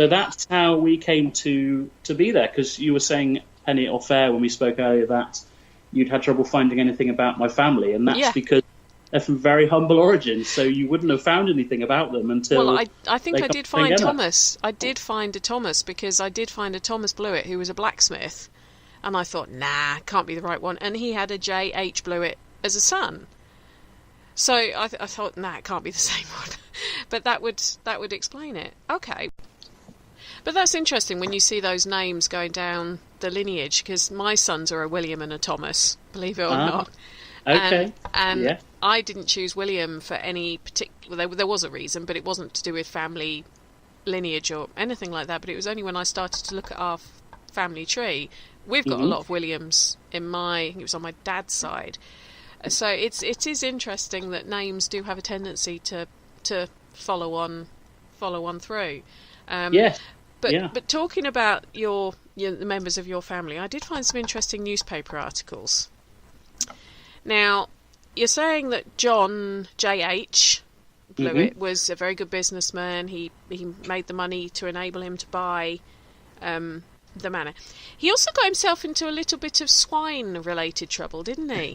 that's how we came to be there, because you were saying, Penny, off air when we spoke earlier, that you'd had trouble finding anything about my family, and that's because they're from very humble origins, so you wouldn't have found anything about them until... Well, I think I did find Thomas. I did find a Thomas, because I did find a Thomas Blewett who was a blacksmith, and I thought, can't be the right one, and he had a J.H. Blewett as a son. So I thought, it can't be the same one. But that would explain it. Okay. But that's interesting when you see those names going down the lineage, because my sons are a William and a Thomas, believe it or not. Okay. And I didn't choose William for any particular... There was a reason, but it wasn't to do with family lineage or anything like that. But it was only when I started to look at our family tree. We've got a lot of Williams in it was on my dad's side. So it is interesting that names do have a tendency to follow on through. But talking about the members of your family, I did find some interesting newspaper articles. Now, you're saying that John J.H. Blewett was a very good businessman. He made the money to enable him to buy the manor. He also got himself into a little bit of swine-related trouble, didn't he?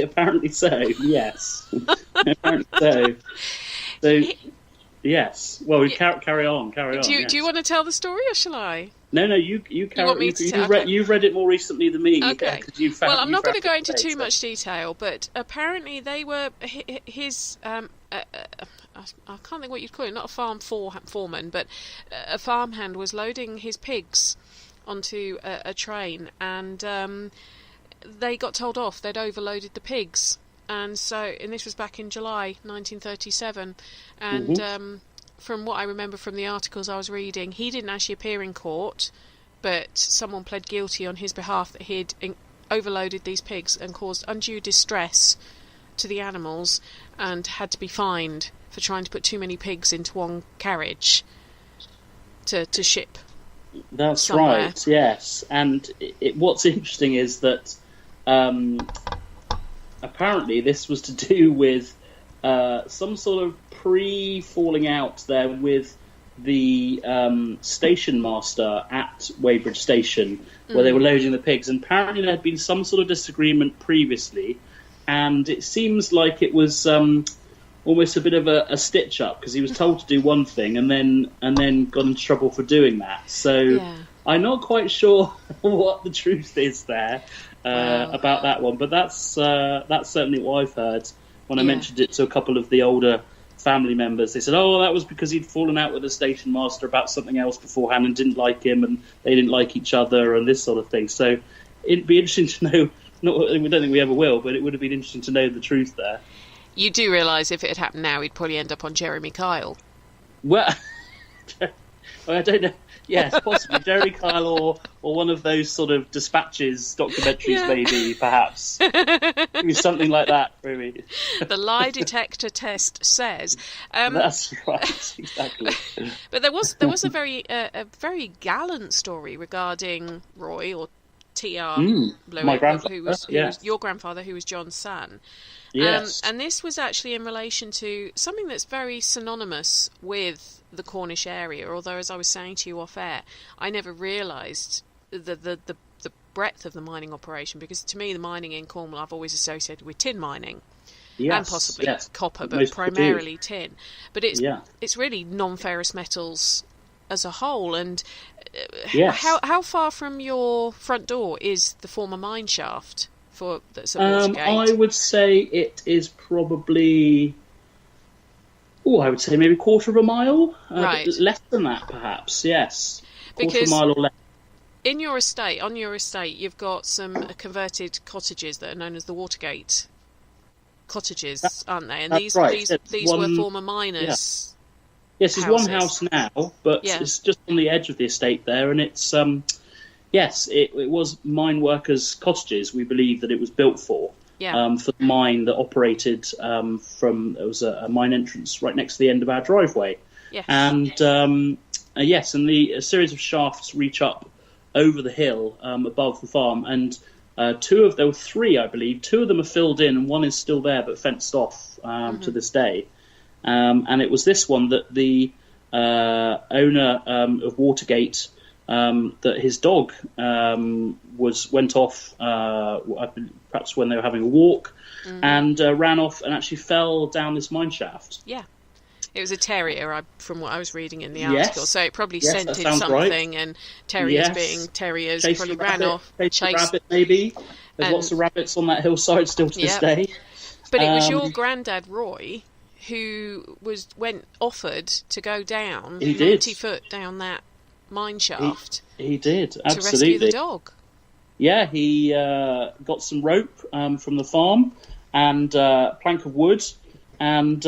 Apparently so, yes. Apparently so. So Yes. Well, we carry on. Do you want to tell the story, or shall I? No, you carry on. Okay. You've read it more recently than me. Okay. Well, I'm not going to go into too much detail, but apparently they were his. I can't think what you'd call it. Not a farm foreman, but a farmhand was loading his pigs onto a train, and they got told off. They'd overloaded the pigs, and this was back in July 1937, and from what I remember from the articles I was reading, he didn't actually appear in court, but someone pled guilty on his behalf that he'd overloaded these pigs and caused undue distress to the animals, and had to be fined for trying to put too many pigs into one carriage to ship. That's somewhere. Right, yes. And what's interesting is that apparently this was to do with some sort of pre-falling out there with the station master at Weybridge Station, where they were loading the pigs. And apparently there had been some sort of disagreement previously, and it seems like it was almost a bit of a stitch-up, because he was told to do one thing and then got into trouble for doing that. So I'm not quite sure what the truth is there about that one, but that's certainly what I've heard. When I mentioned it to a couple of the older family members, they said, "Oh, that was because he'd fallen out with the station master about something else beforehand and didn't like him, and they didn't like each other, and this sort of thing." So it'd be interesting to know. We don't think we ever will, but it would have been interesting to know the truth there. You do realise if it had happened now, he'd probably end up on Jeremy Kyle. Well, I don't know. Yes, possibly Jeremy Kyle or one of those sort of dispatches documentaries, maybe, perhaps. Something like that, maybe. The lie detector test says. That's right, exactly. But there was a very gallant story regarding Roy, or T.R. Blewett, my grandfather, who was your grandfather, who was John's son. Yes. And this was actually in relation to something that's very synonymous with the Cornish area, although, as I was saying to you off air, I never realised the breadth of the mining operation, because to me the mining in Cornwall I've always associated with tin mining. And possibly copper, but primarily tin. But it's really non-ferrous metals as a whole. And how far from your front door is the former mine shaft that's at Watergate? I would say it is probably, I would say maybe a quarter of a mile. Right. Less than that, perhaps, yes. Quarter Because of a mile or less. On your estate, you've got some converted cottages that are known as the Watergate cottages, aren't they? And these were former miners. Yes, there's one house now, but it's just on the edge of the estate there, and it's it was mine workers' cottages. We believe that it was built for the mine that operated from. There was a mine entrance right next to the end of our driveway, and and a series of shafts reach up over the hill above the farm, and there were three, I believe. Two of them are filled in, and one is still there but fenced off to this day. And it was this one that the owner of Watergate, that his dog went off, perhaps when they were having a walk, and ran off and actually fell down this mine shaft. Yeah. It was a terrier, from what I was reading in the article. So it probably scented something, right. And terriers being terriers probably ran off. Chased a rabbit, maybe. There's lots of rabbits on that hillside still to this day. But it was your granddad, Roy, who offered to go down 90 foot down that mine shaft. He did, absolutely. To rescue the dog. Yeah, he got some rope from the farm and a plank of wood, and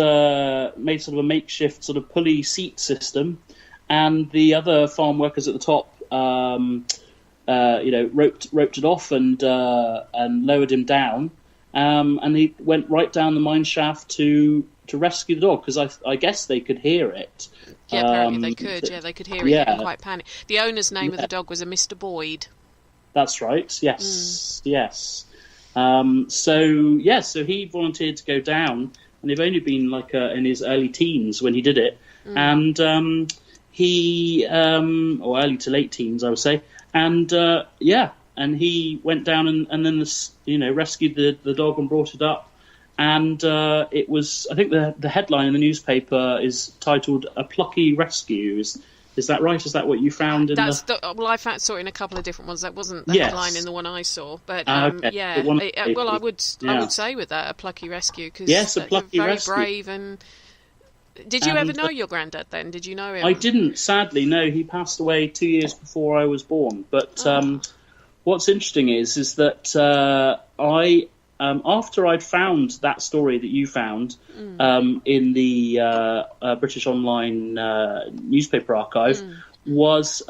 made sort of a makeshift sort of pulley seat system. And the other farm workers at the top, roped it off and lowered him down. And he went right down the mine shaft to rescue the dog, because I guess they could hear it. Yeah, apparently they could. They could hear it and quite panic. The owner's name of the dog was a Mr. Boyd. That's right. Yes, yes. So he volunteered to go down, and they've only been in his early teens when he did it, and he or early to late teens, I would say, and and he went down and then rescued the dog and brought it up. And it was, I think the headline in the newspaper is titled "A Plucky Rescue." Is that right? Is that what you found? Well, I saw it in a couple of different ones. That wasn't the headline in the one I saw, but okay. I would say with that, a plucky rescue, because a plucky very rescue. Brave. And did you ever know your granddad then? Did you know him? I didn't, sadly. No, he passed away 2 years before I was born. But what's interesting is that I. After I'd found that story that you found in the British Online newspaper archive, I was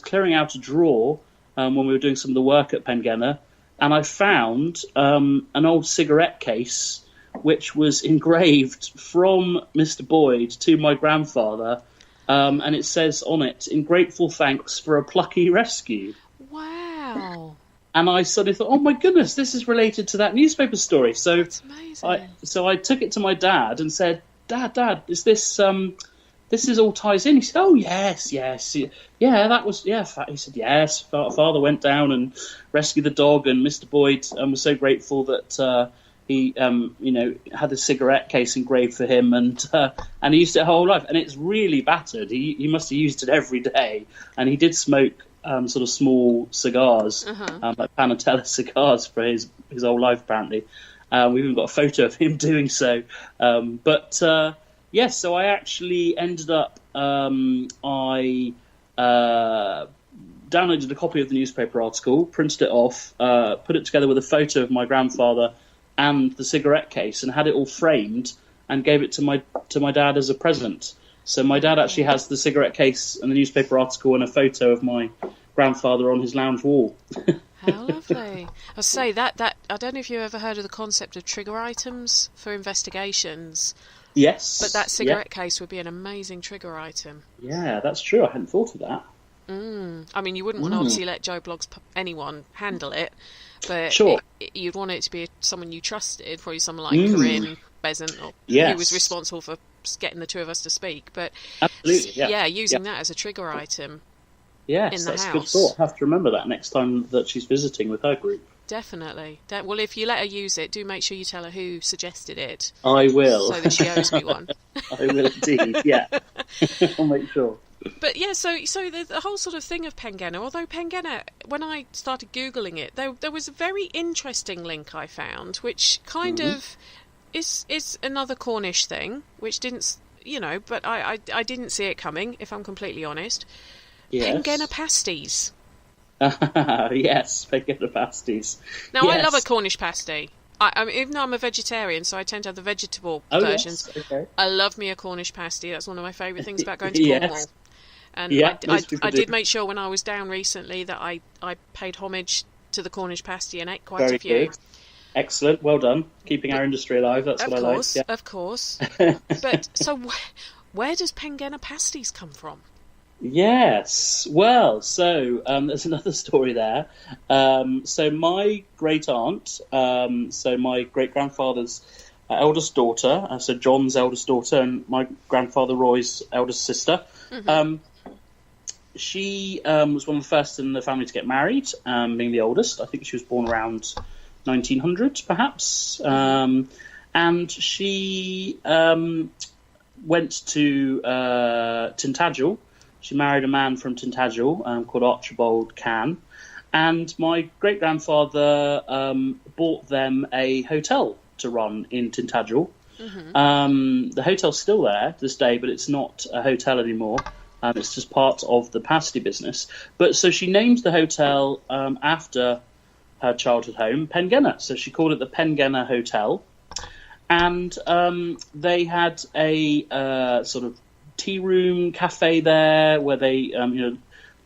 clearing out a drawer when we were doing some of the work at Pengenna, and I found an old cigarette case which was engraved from Mr. Boyd to my grandfather, and it says on it, "In grateful thanks for a plucky rescue." Wow. And I suddenly thought, oh my goodness, this is related to that newspaper story. So that's amazing. I took it to my dad and said, Dad, is this is all ties in? He said, oh yes, yeah, that was, yeah. He said, yes, Father went down and rescued the dog, and Mr. Boyd was so grateful that he had a cigarette case engraved for him, and he used it her whole life, and it's really battered. He must have used it every day, and he did smoke sort of small cigars, like Panatella cigars, for his whole life, apparently. We've even got a photo of him doing so. Yes, so I actually ended up, I downloaded a copy of the newspaper article, printed it off, put it together with a photo of my grandfather and the cigarette case, and had it all framed and gave it to my dad as a present. So my dad actually has the cigarette case and the newspaper article and a photo of my grandfather on his lounge wall. How lovely. I say that I don't know if you ever heard of the concept of trigger items for investigations. Yes. But that cigarette case would be an amazing trigger item. Yeah, that's true. I hadn't thought of that. I mean, you wouldn't want to obviously let Joe Bloggs anyone handle it, but sure. You'd want it to be someone you trusted, probably someone like Corinne Besant, or who was responsible for getting the two of us to speak. But absolutely, using that as a trigger item. Yes, in the that's house. A good thought. I have to remember that next time that she's visiting with her group. Definitely. Well, if you let her use it, do make sure you tell her who suggested it. I will. So that she owes me one. I will indeed, yeah. I'll make sure. But yeah, so the whole sort of thing of Pengenna, although Pengenna, when I started Googling it, there was a very interesting link I found, which kind of is another Cornish thing, which didn't, but I didn't see it coming, if I'm completely honest. Yes. Pengenna Pasties. Yes, Pengenna Pasties. Now, I love a Cornish pasty. I mean, even though I'm a vegetarian, so I tend to have the vegetable versions. Yes. Okay. I love me a Cornish pasty. That's one of my favourite things about going to Cornwall. And I did make sure when I was down recently that I paid homage to the Cornish pasty and ate quite a few. Good. Excellent, well done. Keeping our industry alive, that's what I like. Yeah. Of course. But, so where does Pengenna Pasties come from? Yes, well, so there's another story there. So my great-aunt, so my great-grandfather's eldest daughter, so John's eldest daughter, and my grandfather Roy's eldest sister, she was one of the first in the family to get married, being the oldest. I think she was born around 1900, perhaps. And she went to Tintagel. She married a man from Tintagel called Archibald Cann. And my great-grandfather bought them a hotel to run in Tintagel. The hotel's still there to this day, but it's not a hotel anymore. It's just part of the pasty business. But so she named the hotel after her childhood home, Pengenna. So she called it the Pengenna Hotel. And they had a sort of tea room cafe there where they, a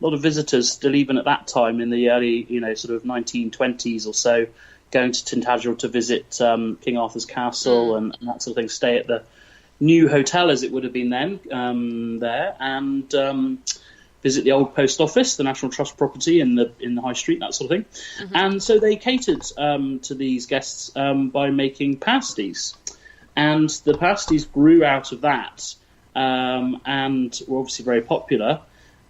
lot of visitors still, even at that time in the early, sort of 1920s or so, going to Tintagel to visit King Arthur's castle and that sort of thing, stay at the new hotel as it would have been then there, and visit the old post office, the National Trust property in the High Street, that sort of thing. And so they catered to these guests by making pasties. And the pasties grew out of that. And were obviously very popular.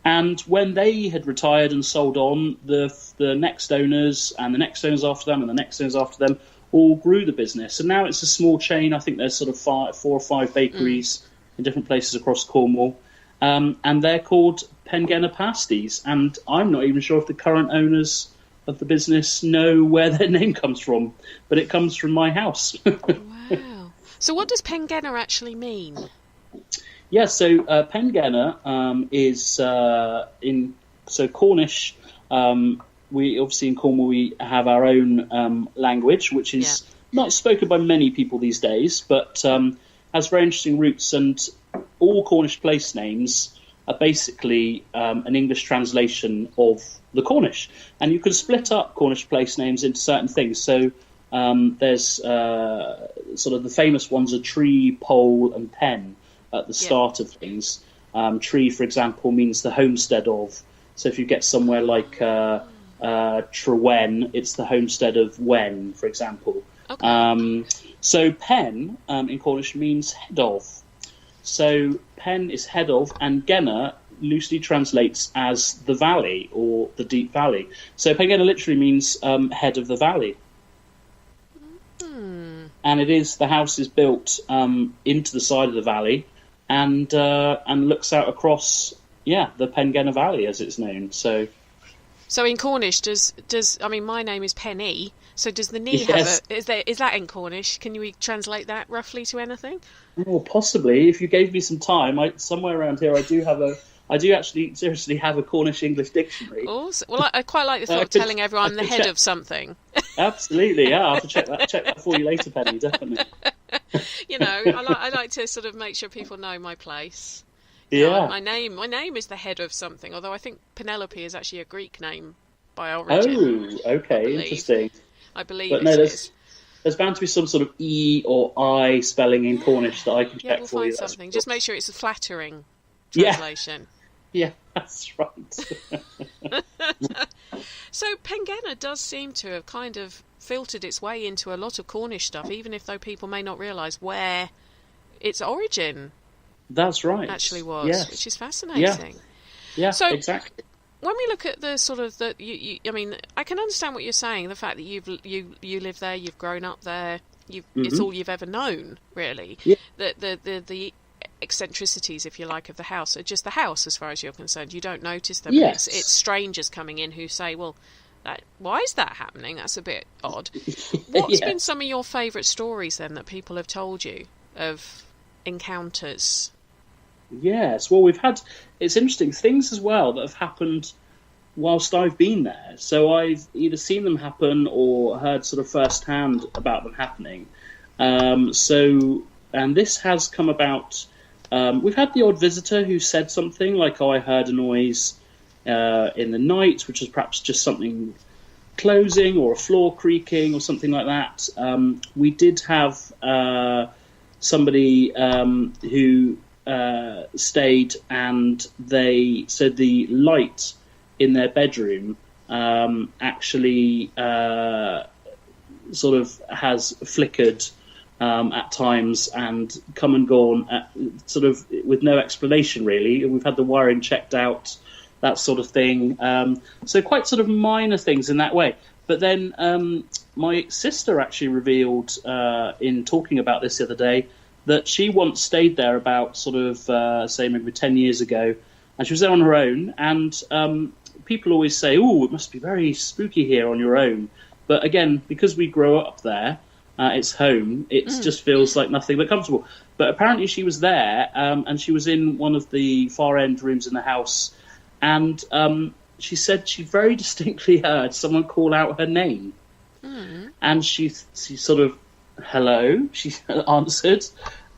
And when they had retired and sold on, the next owners and the next owners after them and the next owners after them all grew the business. And now it's a small chain. I think there's sort of 4 or 5 bakeries in different places across Cornwall. And they're called Pengenna Pasties. And I'm not even sure if the current owners of the business know where their name comes from, but it comes from my house. Wow. So what does Pengenna actually mean? Yeah, so Pengenna is so Cornish. We obviously in Cornwall we have our own language, which is not spoken by many people these days, but has very interesting roots. And all Cornish place names are basically an English translation of the Cornish, and you can split up Cornish place names into certain things. So there's sort of the famous ones are tree, pole, and pen at the start of things. Tree, for example, means the homestead of. So if you get somewhere like Trewen, it's the homestead of Wen, for example. Okay. So pen in Cornish means head of. So pen is head of, and genna loosely translates as the valley or the deep valley. So Pengenna literally means head of the valley. And it is, the house is built into the side of the valley and looks out across the Pengenna Valley, as it's known. So in Cornish, does I mean, my name is Penny, so does the knee have a... Is that in Cornish? Can you translate that roughly to anything? Well, possibly. If you gave me some time, somewhere around here I do actually seriously have a Cornish English dictionary. Awesome. Well, I quite like the thought of telling everyone the head of something. Absolutely, yeah. I'll have to check that for you later, Penny, definitely. You know, I like to sort of make sure people know my place. Yeah. My name is the head of something, although I think Penelope is actually a Greek name by origin. Oh, okay, interesting. I believe but there's bound to be some sort of E or I spelling in Cornish that I can check we'll for find you. Something. Just make sure it's a flattering translation. Yeah, that's right. So Pengenna does seem to have kind of filtered its way into a lot of Cornish stuff, even though people may not realise where its origin actually was, which is fascinating. Yeah, so exactly. When we look at the sort of I mean, I can understand what you're saying. The fact that you live there, you've grown up there, it's all you've ever known, really. Yeah. The eccentricities, if you like, of the house are just the house, as far as you're concerned. You don't notice them. Yes. It's strangers coming in who say, "Well, why is that happening? That's a bit odd." What's been some of your favourite stories then that people have told you of encounters? Yes, well, it's interesting, things as well that have happened whilst I've been there. So I've either seen them happen or heard sort of firsthand about them happening. And this has come about, we've had the odd visitor who said something like, I heard a noise in the night, which was perhaps just something closing or a floor creaking or something like that. We did have somebody who stayed, and they said the light in their bedroom actually sort of has flickered at times and come and gone sort of with no explanation, really. We've had the wiring checked out, that sort of thing. So quite sort of minor things in that way. But then my sister actually revealed in talking about this the other day that she once stayed there about sort of, say, maybe 10 years ago, and she was there on her own, and people always say, oh, it must be very spooky here on your own. But again, because we grow up there, it's home, it just feels like nothing but comfortable. But apparently she was there, and she was in one of the far end rooms in the house, and she said she very distinctly heard someone call out her name. And she sort of, hello, she answered,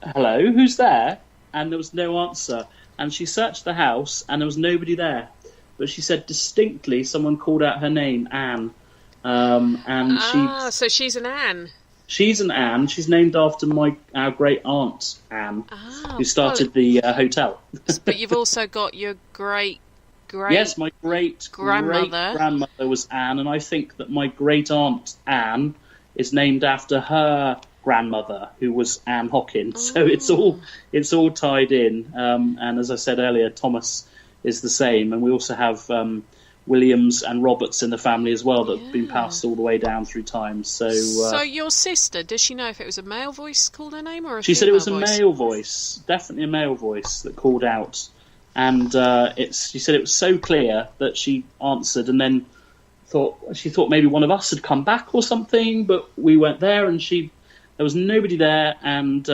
hello, who's there? And there was no answer. And she searched the house, and there was nobody there. But she said distinctly someone called out her name, Anne. So she's an Anne. She's an Anne. She's named after our great aunt, Anne, who started the hotel. But you've also got your great Yes, my great-grandmother was Anne, and I think that my great-aunt, Anne, is named after her grandmother, who was Anne Hawkins. So it's all tied in. And as I said earlier, Thomas is the same. And we also have Williams and Roberts in the family as well that have been passed all the way down through time. So your sister, does she know if it was a male voice called her name or a she said it was voice? A male voice, definitely a male voice that called out, and she said it was so clear that she answered and then she thought maybe one of us had come back or something, but we weren't there, and there was nobody there, and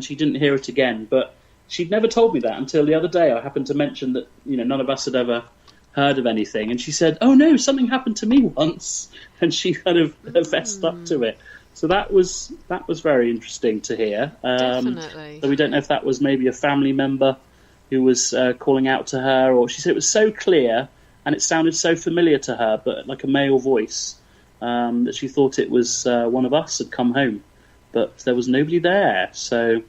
she didn't hear it again. But she'd never told me that until the other day. I happened to mention that none of us had ever heard of anything, and she said, "Oh no, something happened to me once," and she kind of fessed up to it. So that was very interesting to hear. Definitely. So we don't know if that was maybe a family member who was calling out to her, or she said it was so clear and it sounded so familiar to her, but like a male voice, that she thought it was one of us had come home, but there was nobody there. So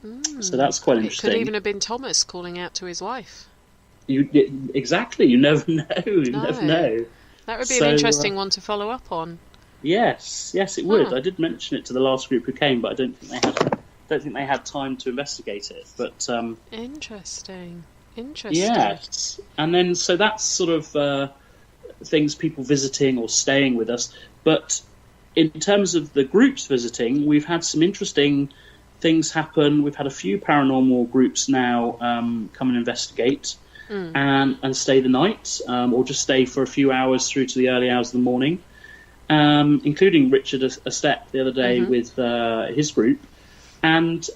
that's quite interesting. It could even have been Thomas calling out to his wife. Exactly. You never know. Never know. That would be an interesting one to follow up on. Yes, it would. I did mention it to the last group who came, but I don't think they had time to investigate it. But interesting. Yes, and then so that's sort of things people visiting or staying with us. But in terms of the groups visiting, we've had some interesting things happen. We've had a few paranormal groups now come and investigate. And stay the night, or just stay for a few hours through to the early hours of the morning, including Richard Estep the other day with his group. And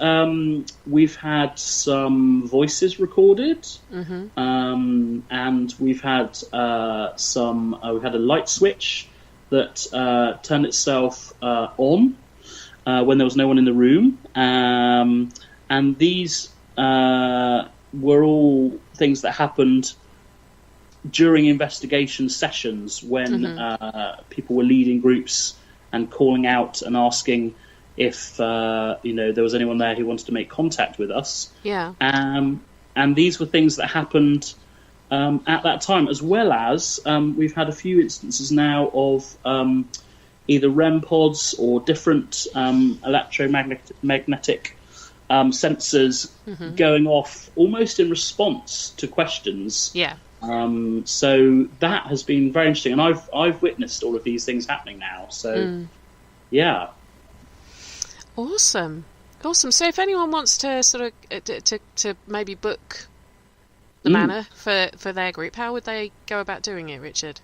we've had some voices recorded, and we've had we had a light switch that turned itself on when there was no one in the room, and these were all things that happened during investigation sessions when people were leading groups and calling out and asking if there was anyone there who wanted to make contact with us. Yeah. And these were things that happened at that time, as well as we've had a few instances now of either REM pods or different electromagnetic sensors going off almost in response to questions. Yeah. So that has been very interesting, and I've witnessed all of these things happening now. So yeah. Awesome. So if anyone wants to sort of to maybe book the manor for their group, how would they go about doing it, Richard?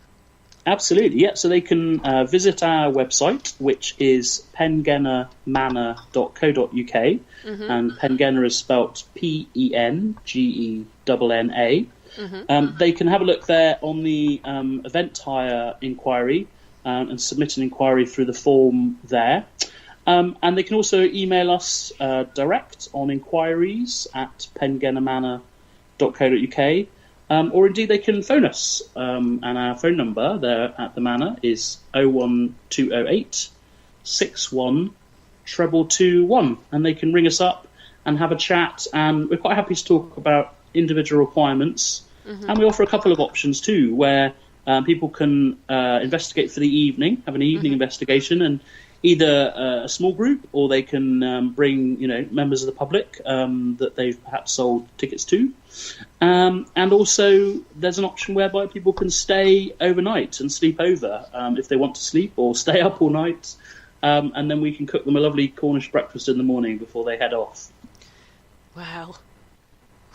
Absolutely, yeah. So they can visit our website, which is pengennamanor.co.uk, and Pengenna is spelt Pengenna. They can have a look there on the event hire inquiry and submit an inquiry through the form there. And they can also email us direct on inquiries at pengennamanor.co.uk. Or indeed they can phone us, and our phone number there at the manor is 01208 61 22221, and they can ring us up and have a chat, and we're quite happy to talk about individual requirements, and we offer a couple of options too, where people can investigate for the evening, have an evening investigation, and either a small group, or they can bring members of the public that they've perhaps sold tickets to. And also there's an option whereby people can stay overnight and sleep over if they want to sleep, or stay up all night, and then we can cook them a lovely Cornish breakfast in the morning before they head off. Wow.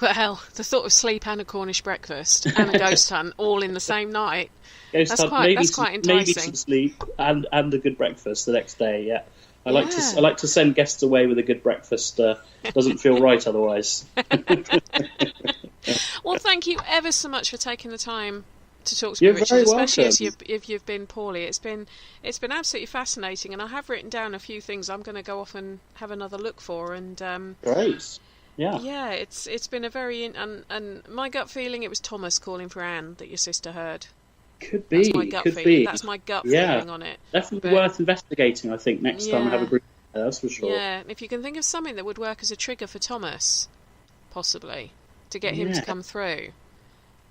Well, the thought of sleep and a Cornish breakfast and a ghost hunt all in the same night, that's quite enticing. Maybe some sleep and a good breakfast the next day, yeah. I like to send guests away with a good breakfast. Doesn't feel right otherwise. Well, thank you ever so much for taking the time to talk to me, Richard, especially if you've been poorly. It's been absolutely fascinating, and I have written down a few things I'm going to go off and have another look for. And great. Yeah, it's been a very and my gut feeling, it was Thomas calling for Anne that your sister heard. Could be. That's my gut feeling. That's my gut feeling on it. Definitely worth investigating, I think, next time I have a group. That's for sure. Yeah, if you can think of something that would work as a trigger for Thomas, possibly, to get him to come through.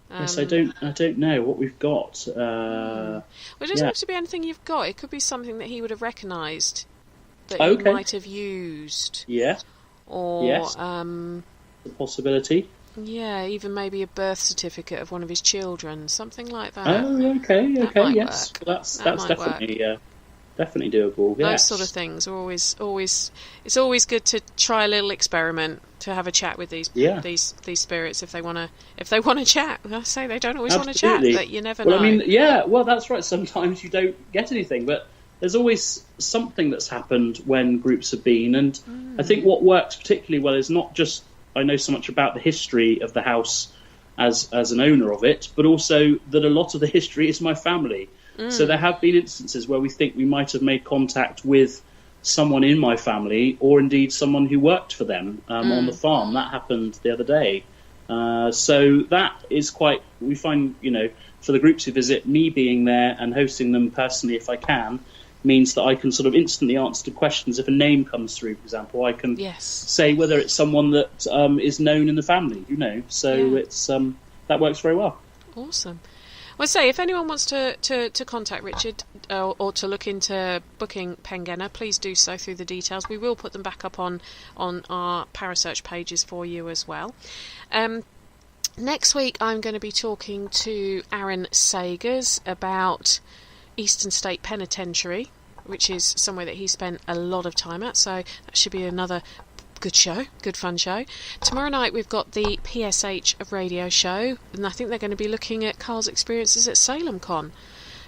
Yes, I don't know what we've got. Well, it doesn't have to be anything you've got. It could be something that he would have recognised that he might have used. Yeah. Or the possibility. Yeah, even maybe a birth certificate of one of his children, something like that. Oh, okay, yes. Work. Well, that's definitely definitely doable. Yes. Those sort of things are always. It's always good to try a little experiment, to have a chat with these spirits if they want to chat. I say they don't always want to chat, but you never know. I mean, yeah, well, that's right. Sometimes you don't get anything, but there's always something that's happened when groups have been, and I think what works particularly well is not just I know so much about the history of the house as an owner of it, but also that a lot of the history is my family. So there have been instances where we think we might have made contact with someone in my family, or indeed someone who worked for them on the farm. That happened the other day. So that is quite, we find, for the groups who visit, me being there and hosting them personally if I can, means that I can sort of instantly answer to questions. If a name comes through, for example, I can say whether it's someone that is known in the family, So it's that works very well. Awesome. Well, say, if anyone wants to contact Richard or to look into booking Pengenna, please do so through the details. We will put them back up on our Parasearch pages for you as well. Next week, I'm going to be talking to Aaron Sagers about Eastern State Penitentiary, which is somewhere that he spent a lot of time at, so that should be another good fun show. Tomorrow night we've got the PSH radio show, and I think they're going to be looking at Carl's experiences at Salem Con.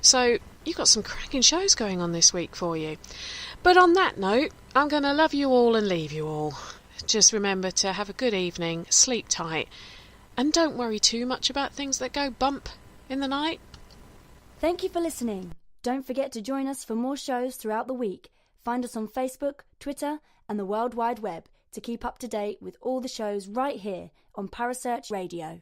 So you've got some cracking shows going on this week for you. But on that note, I'm going to love you all and leave you all. Just remember to have a good evening, sleep tight, and don't worry too much about things that go bump in the night. Thank you for listening. Don't forget to join us for more shows throughout the week. Find us on Facebook, Twitter, and the World Wide Web to keep up to date with all the shows right here on Parasearch Radio.